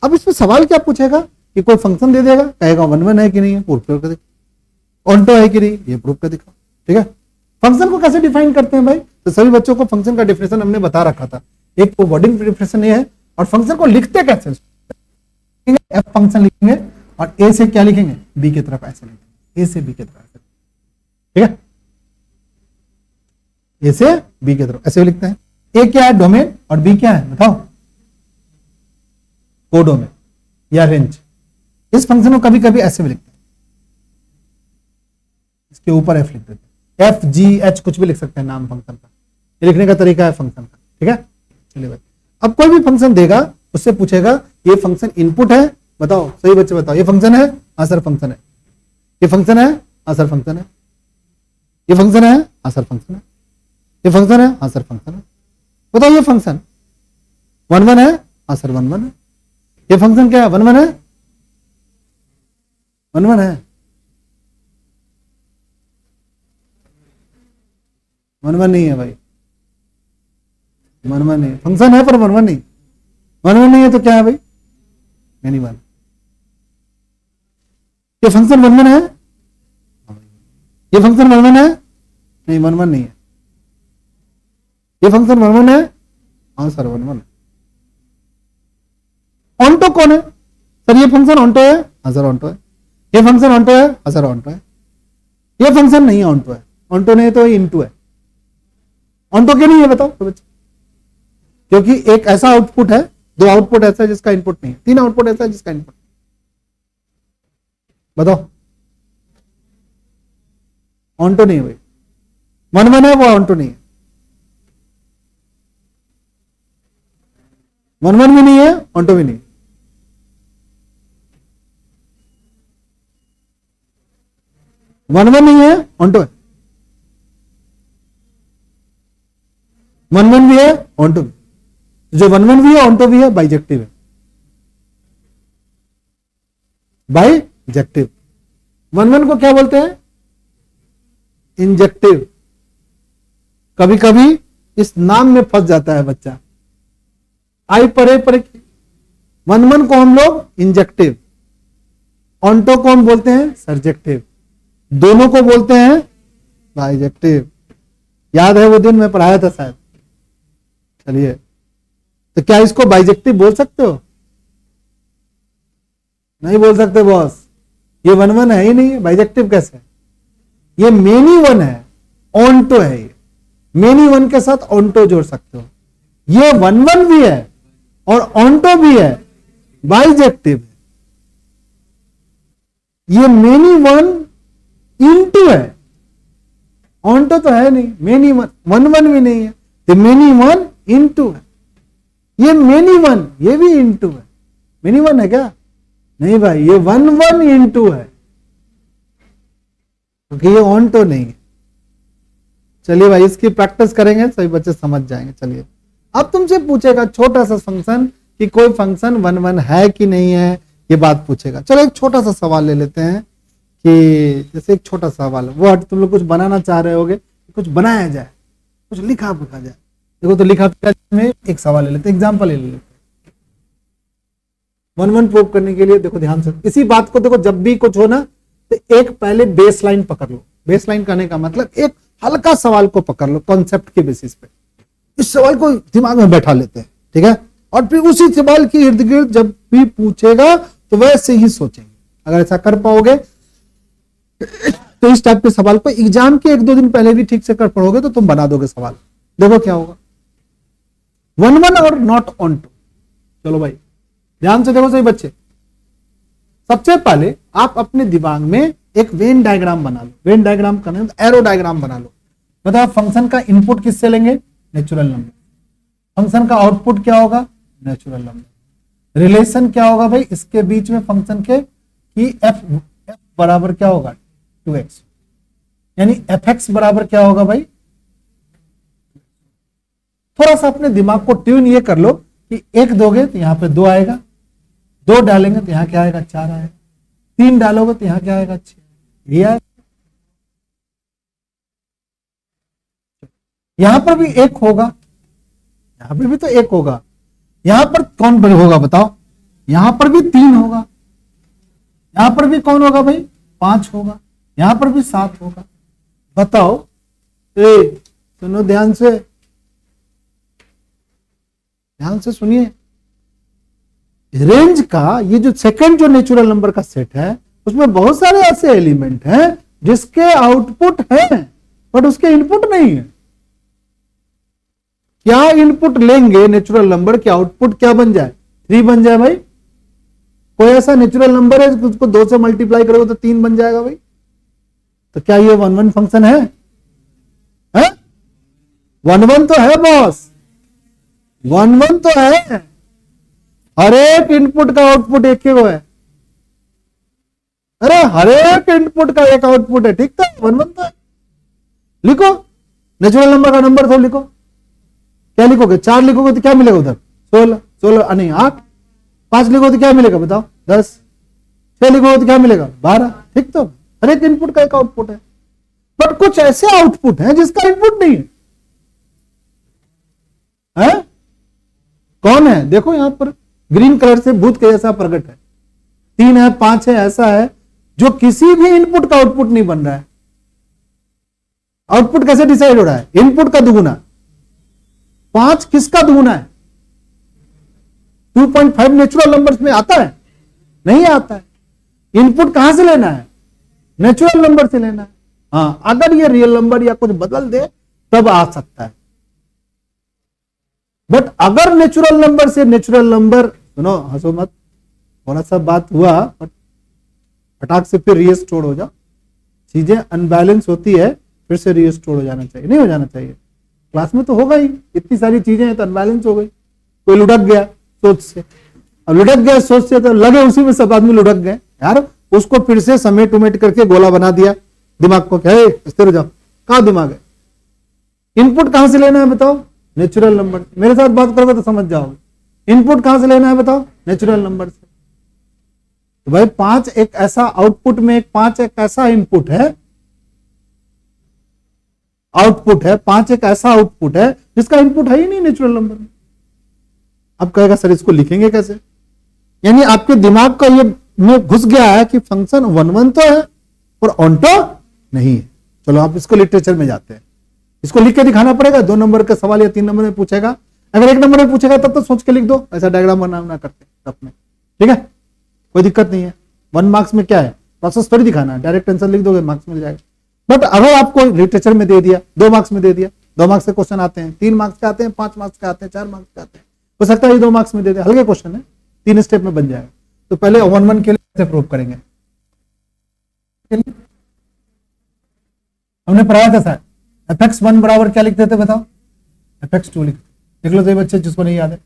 अब इसमें सवाल क्या पूछेगा कि कोई फंक्शन दे देगा, कहेगा 1 1 है कि नहीं है, प्रूफ करके दिखाओ, ऑन्टो है कि नहीं, ये प्रूफ कर दिखाओ। ठीक है, फंक्शन को कैसे डिफाइन करते हैं भाई? तो सभी बच्चों को फंक्शन का डिफिनेशन हमने बता रखा था, एक तो वर्डिंग डिफिनेशन ये है, और फंक्शन को लिखते कैसे, एफ फंक्शन लिखेंगे और ए से क्या लिखेंगे, बी की तरफ ऐसे लिखेंगे, ए से बी की तरफ ऐसे, ठीक है, ए से बी की तरफ ऐसे लिखते हैं। ए क्या है, डोमेन, और बी क्या है बताओ, कोडोमेन या रेंज। इस फंक्शन को कभी कभी ऐसे भी लिखते हैं, इसके ऊपर एफ लिख देते हैं, एफ जी एच कुछ भी लिख सकते हैं नाम फंक्शन का, ये लिखने का तरीका है फंक्शन का। ठीक है, चलिए भाई, अब कोई भी फंक्शन देगा उससे पूछेगा ये फंक्शन इनपुट है, बताओ सही बच्चे बताओ, ये फंक्शन है, हाँ सर फंक्शन है, ये फंक्शन है, हाँ सर फंक्शन है, ये फंक्शन है, हाँ सर फंक्शन है, ये फंक्शन है, हाँ सर फंक्शन है, बताओ ये फंक्शन 1 1 है, हाँ सर 1 1 है, ये फंक्शन क्या है 1 1 है, 1 1 है, 1 1 नहीं है भाई, 1 1 नहीं, फंक्शन है पर 1 1 नहीं, 1 1 नहीं है तो क्या है भाई, मेनी वन। ये फंक्शन 1 1 है, ये फंक्शन 1 1 है, नहीं 1 1 नहीं है, ये फंक्शन 1 1 है, हाँ सर 1 1 है। ऑन्टो कौन है सर, ये फंक्शन ऑन्टो है, हाँ सर ऑन्टो है, ये फंक्शन ऑन्टो है, हाँ सर ऑन्टो है, ये फंक्शन नहीं है ऑन्टो है, ऑन्टो नहीं है तो इनटू है, ऑन्टो क्यों नहीं है बताओ तो बच्चे, क्योंकि एक ऐसा आउटपुट है, 2 आउटपुट ऐसा है जिसका इनपुट नहीं है, 3 आउटपुट ऐसा है जिसका इनपुट, बताओ ऑन्टो नहीं है भाई, 1 1 है वो ऑन्टो नहीं है, 1 1 भी नहीं है, ऑन्टो भी नहीं, 1 1 नहीं है, ऑन्टो है, 1 1 भी है, ऑन्टो भी, जो 1 1 भी है ऑन्टो भी है, बाइजेक्टिव है, बाइजेक्टिव। 1 1 को क्या बोलते हैं, इंजेक्टिव। कभी कभी इस नाम में फंस जाता है बच्चा, आई परे 1 1 को हम लोग इंजेक्टिव, ऑन्टो को हम बोलते हैं सर्जेक्टिव, दोनों को बोलते हैं बाइजेक्टिव। याद है वो दिन मैं पढ़ाया था शायद, चलिए, तो क्या इसको बाइजेक्टिव बोल सकते हो? नहीं बोल सकते बॉस, ये 1 1 है ही नहीं, बाइजेक्टिव कैसे? ये मेनी वन है, ऑन्टो है, ये मेनी वन के साथ ऑन्टो जोड़ सकते हो, ये 1 1 भी है और ऑन्टो भी है, बाइजेक्टिव है। ये मेनी वन इनटू है, ऑन्टो तो है नहीं, मेनी वन 1 1 भी नहीं है, तो मेनी वन इनटू है। ये मेनी वन, ये भी इनटू है, मेनी वन है क्या? नहीं भाई, ये 1 1 इनटू है, क्योंकि ये ऑन्टो नहीं है। चलिए भाई, इसकी प्रैक्टिस करेंगे सभी बच्चे समझ जाएंगे। चलिए, अब तुमसे पूछेगा छोटा सा फंक्शन कि कोई फंक्शन 1 1 है कि नहीं है, ये बात पूछेगा। चलो एक छोटा सा सवाल ले लेते हैं कि जैसे एक छोटा सा सवाल, वो तुम लोग कुछ बनाना चाह रहे होगे, कुछ बनाया जाए, कुछ लिखा पढ़ा जाए। देखो तो लिखा में एक सवाल ले लेते हैं, एग्जाम्पल ले लेते हैं 1 1 प्रूव करने के लिए। देखो ध्यान से इसी बात को देखो, जब भी कुछ हो ना तो एक पहले बेस लाइन पकड़ लो। बेस लाइन करने का मतलब एक हल्का सवाल को पकड़ लो कॉन्सेप्ट के बेसिस पे, इस सवाल को दिमाग में बैठा लेते हैं, ठीक है। और फिर उसी सवाल के इर्द गिर्द जब भी पूछेगा तो वैसे ही सोचेंगे। अगर ऐसा कर पाओगे तो इस टाइप के सवाल को एग्जाम के 1-2 दिन पहले भी ठीक से कर पढ़ोगे तो तुम बना दोगे सवाल। देखो क्या होगा, 1-1 और नॉट ऑन टू। चलो भाई ध्यान से देखो सही बच्चे। सबसे पहले आप अपने दिमाग में एक वेन डायग्राम बना लो। वेन डायग्राम का नाम एरो डायग्राम बना लो। बताओ फंक्शन का इनपुट किससे लेंगे? Natural number. फंक्शन का आउटपुट क्या होगा? Natural number. रिलेशन क्या होगा भाई इसके बीच में फंक्शन के कि एफ बराबर क्या होगा? 2x, यानी fx बराबर क्या होगा भाई? थोड़ा सा अपने दिमाग को ट्यून ये कर लो कि 1 दोगे तो यहां पे 2 आएगा, 2 डालेंगे तो यहां क्या आएगा? 4 आएगा, 3 डालोगे तो यहां क्या आएगा? 6। ये आएगा। यहां पर भी 1 होगा, यहां पर भी तो 1 होगा। यहां पर कौन होगा बताओ? यहां पर भी 3 होगा, यहां पर भी कौन होगा भाई? 5 होगा, यहां पर भी 7 होगा। बताओ सुनो ध्यान से, ध्यान से सुनिए। रेंज का ये जो सेकंड जो नेचुरल नंबर का सेट है उसमें बहुत सारे ऐसे एलिमेंट हैं जिसके आउटपुट हैं बट उसके इनपुट नहीं है। क्या इनपुट लेंगे नेचुरल नंबर के आउटपुट क्या बन जाए? 3 बन जाए भाई। कोई ऐसा नेचुरल नंबर है उसको 2 से मल्टीप्लाई करोगे तो 3 बन जाएगा भाई। तो क्या ये 1-1 फंक्शन है? 1-1 तो है बॉस, 1-1 तो है। हर एक इनपुट का आउटपुट एक ही है। अरे हर एक इनपुट का एक आउटपुट है, ठीक था? 1-1 तो है। लिखो नेचुरल नंबर का नंबर तो लिखो। क्या लिखोगे? 4 लिखोगे तो क्या मिलेगा उधर? 16 नहीं 8। 5 लिखोगे तो क्या मिलेगा बताओ? 10। 6 लिखोगे तो क्या मिलेगा? 12। ठीक तो हर एक इनपुट का एक आउटपुट है। बट कुछ ऐसे आउटपुट हैं जिसका इनपुट नहीं है। कौन है? देखो यहां पर ग्रीन कलर से भूत के जैसा प्रकट है। 3 है, 5 है, ऐसा है जो किसी भी इनपुट का आउटपुट नहीं बन रहा है। आउटपुट कैसे डिसाइड हो रहा है? इनपुट का दुगुना। 5 किसका दुगुना है? 2.5 नेचुरल नंबर्स में आता है? नहीं आता है। इनपुट कहां से लेना है? नेचुरल नंबर से लेना है। हाँ, अगर ये रियल नंबर या कुछ बदल दे तब आ सकता है। बट अगर नेचुरल नंबर से नेचुरल नंबर, सुनो हंसो मत, थोड़ा सा बात हुआ बट फटाक से फिर रीस्टोर हो जाओ। चीजें अनबैलेंस होती है फिर से रीस्टोर हो जाना चाहिए, नहीं हो जाना चाहिए। क्लास में तो होगा ही, इतनी सारी चीजें हैं तो अनबैलेंस हो गई। कोई लुढ़क गया सोच से, अब लुढ़क गया सोच से तो लगे उसी में सब आदमी लुढ़क गए यार। उसको फिर से समेट उमेट करके गोला बना दिया दिमाग को। क्या स्थिर हो जाओ, कहां दिमाग है? इनपुट कहां से लेना है बताओ? Natural number. मेरे साथ बात करोगे तो समझ जाओगे। इनपुट कहां से लेना है बताओ? नेचुरल नंबर से। तो भाई 5 एक ऐसा आउटपुट में 5 एक ऐसा इनपुट है, आउटपुट है 5 एक ऐसा आउटपुट है जिसका इनपुट है ही नहीं नेचुरल नंबर में। अब कहेगा सर इसको लिखेंगे कैसे? यानी आपके दिमाग का ये में घुस गया है कि फंक्शन 1-1 तो है और ऑनटो नहीं है। चलो आप इसको लिटरेचर में जाते हैं, इसको लिख के दिखाना पड़ेगा। 2 नंबर का सवाल या 3 नंबर में पूछेगा। अगर 1 नंबर में पूछेगा तब तो सोच के लिख दो, ऐसा डायग्राम बनाना करते अपने, ठीक है, कोई दिक्कत नहीं है। 1 मार्क्स में क्या है, प्रोसेस थोड़ी दिखाना है, डायरेक्ट आंसर लिख दोगे मार्क्स मिल जाएगा। बट अगर आपको लिटरेचर में दे दिया, 2 मार्क्स में दे दिया, 2 मार्क्स के क्वेश्चन आते हैं, 3 मार्क्स के आते हैं, 5 मार्क्स के आते हैं, 4 मार्क्स के आते हैं, हो सकता है ये 2 मार्क्स में दे दे। हल्के क्वेश्चन है, 3 स्टेप में बन जाएगा। तो पहले 1-1 के लिए कैसे प्रूव करेंगे? हमने पढ़ाया था सर, fx1 बराबर क्या लिखते थे बताओ? fx2 लिखते। देख लो सही बच्चे जिसको नहीं याद है।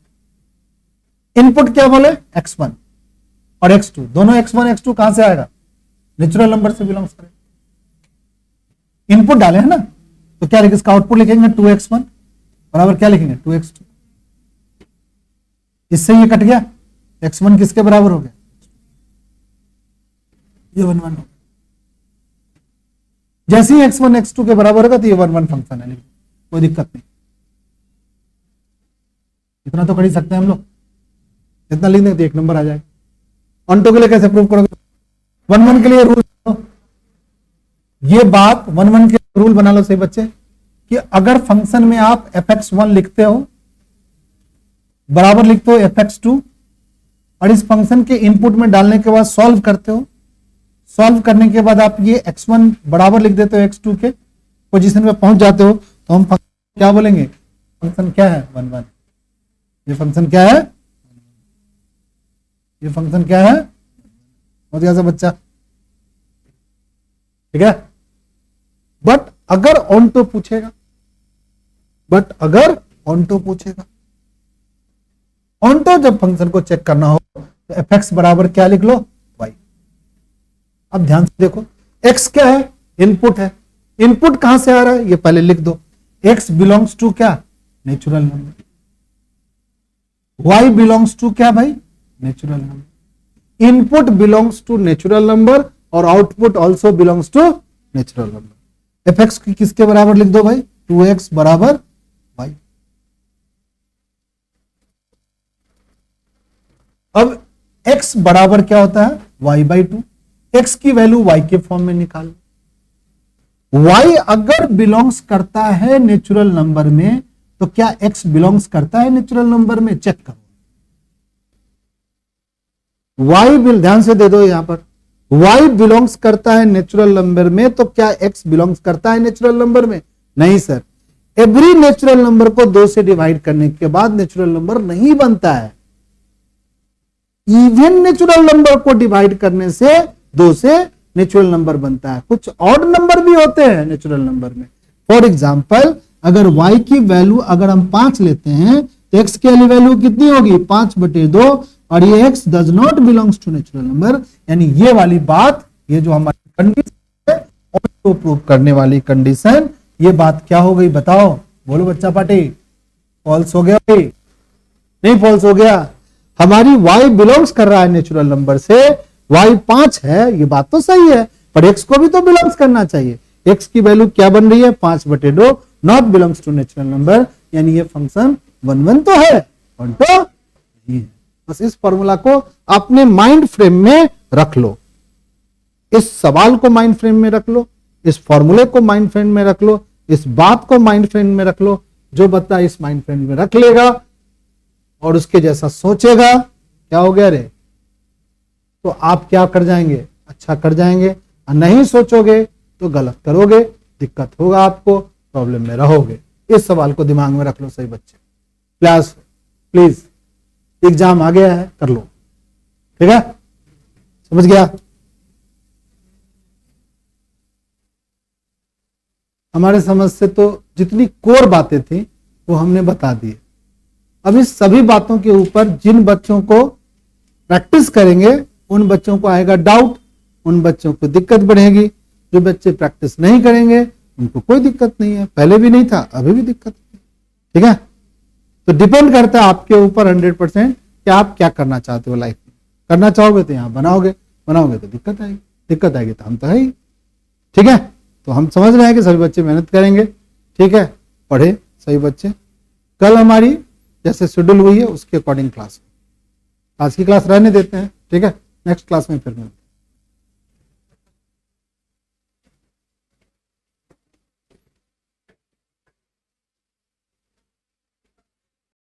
इनपुट क्या बोले? x1 और x2, दोनों x1 x2 कहां से आएगा? नेचुरल नंबर से बिलोंग्स करें। इनपुट डाले है ना, तो क्या लिखेंगे? इसका आउटपुट लिखेंगे 2x1 बराबर क्या लिखेंगे? 2x2। इससे ये कट गया, x1 किसके बराबर हो गया? ये 1-1 हो। जैसे ही x1 x2 के बराबर होगा तो ये 1-1 फंक्शन है, कोई दिक्कत नहीं। इतना तो कर ही सकते हैं हम लोग, इतना लिख दें तो 1 नंबर आ जाएगा। ऑन टू के लिए कैसे प्रूव करोगे? 1-1 के लिए रूल, ये बात 1-1 के रूल बना लो सही बच्चे, कि अगर फंक्शन में आप fx1 लिखते हो बराबर लिखते हो fx2 और इस फंक्शन के इनपुट में डालने के बाद सॉल्व करते हो। सॉल्व करने के बाद आप ये x1 बराबर लिख देते हो x2 के, पोजीशन पे पहुंच जाते हो, तो हम फंक्शन क्या बोलेंगे, फंक्शन क्या है 1 1। ये फंक्शन क्या है, ये फंक्शन क्या है, समझ गया सब बच्चा, ठीक है। बट अगर ऑन पूछेगा, बट अगर ऑन पूछेगा, ऑन जब फंक्शन को चेक करना हो तो fx बराबर क्या लिख लो, y। अब ध्यान से देखो, x क्या है, इनपुट है। इनपुट कहां से आ रहा है, ये पहले लिख दो। x बिलोंग्स टू क्या, natural number. y belongs to क्या भाई, natural number. Input belongs to natural number और output also belongs to natural number. fx की किसके बराबर लिख दो भाई, 2x बराबर y। अब x बराबर क्या होता है, y/2। x की वैल्यू y के फॉर्म में निकालो। y अगर बिलोंग्स करता है नेचुरल नंबर में तो क्या x बिलोंग्स करता है नेचुरल नंबर में, चेक करो। y बिल ध्यान से दे दो, यहां पर y बिलोंग्स करता है नेचुरल नंबर में तो क्या x बिलोंग्स करता है नेचुरल नंबर में, नहीं सर। एवरी नेचुरल नंबर को 2 से डिवाइड करने के बाद नेचुरल नंबर नहीं बनता है। इवन नेचुरल नंबर को डिवाइड करने से 2 से नेचुरल नंबर बनता है। कुछ ऑड नंबर भी होते हैं नेचुरल नंबर में। फॉर एग्जांपल, अगर y की वैल्यू अगर हम 5 लेते हैं तो x की वैल्यू कितनी होगी, 5/2, और ये x does not belongs to natural number. यानी ये वाली बात, ये जो हमारी कंडीशन है ऑटो प्रूव करने वाली कंडीशन, ये बात क्या हो गई बताओ, बोलो बच्चा पार्टी, फॉल्स हो गया भाई, नहीं फॉल्स हो गया। हमारी y बिलोंग्स कर रहा है नेचुरल नंबर से, y 5 है, ये बात तो सही है, पर x को भी तो बिलोंग्स करना चाहिए। x की वैल्यू क्या बन रही है, 5/2, not belongs to natural number, यानी ये फंक्शन 1 1 तो है, 1 तो नहीं है। बस इस फॉर्मूला को अपने माइंड फ्रेम में रख लो, इस सवाल को माइंड फ्रेम में रख लो, इस फॉर्मूले को माइंड फ्रेम में रख लो, इस बात को माइंड फ्रेम में रख लो। जो बता इस माइंड फ्रेम में रख लेगा और उसके जैसा सोचेगा, क्या हो गया रे, तो आप क्या कर जाएंगे, अच्छा कर जाएंगे। और नहीं सोचोगे तो गलत करोगे, दिक्कत होगा आपको, प्रॉब्लम में रहोगे। इस सवाल को दिमाग में रख लो सही बच्चे। क्लास प्लीज, एग्जाम आ गया है, कर लो, ठीक है, समझ गया। हमारे समझ से तो जितनी कोर बातें थी वो हमने बता दी। अब इस सभी बातों के ऊपर जिन बच्चों को प्रैक्टिस करेंगे उन बच्चों को आएगा डाउट, उन बच्चों को दिक्कत बढ़ेगी। जो बच्चे प्रैक्टिस नहीं करेंगे उनको कोई दिक्कत नहीं है, पहले भी नहीं था, अभी भी दिक्कत नहीं, ठीक है। तो डिपेंड करता है आपके ऊपर 100% कि आप क्या करना चाहते हो लाइफ में। करना चाहोगे तो यहां बनाओगे, बनाओगे तो दिक्कत आएगी, दिक्कत आएगी तो हम तो है ही, ठीक है। तो हम समझ रहे हैं कि सभी बच्चे मेहनत करेंगे, ठीक है, पढ़े सही बच्चे। कल हमारी जैसे शेड्यूल हुई है उसके अकॉर्डिंग क्लास, आज की क्लास रहने देते हैं, ठीक है, नेक्स्ट क्लास में फिर मिलते हैं।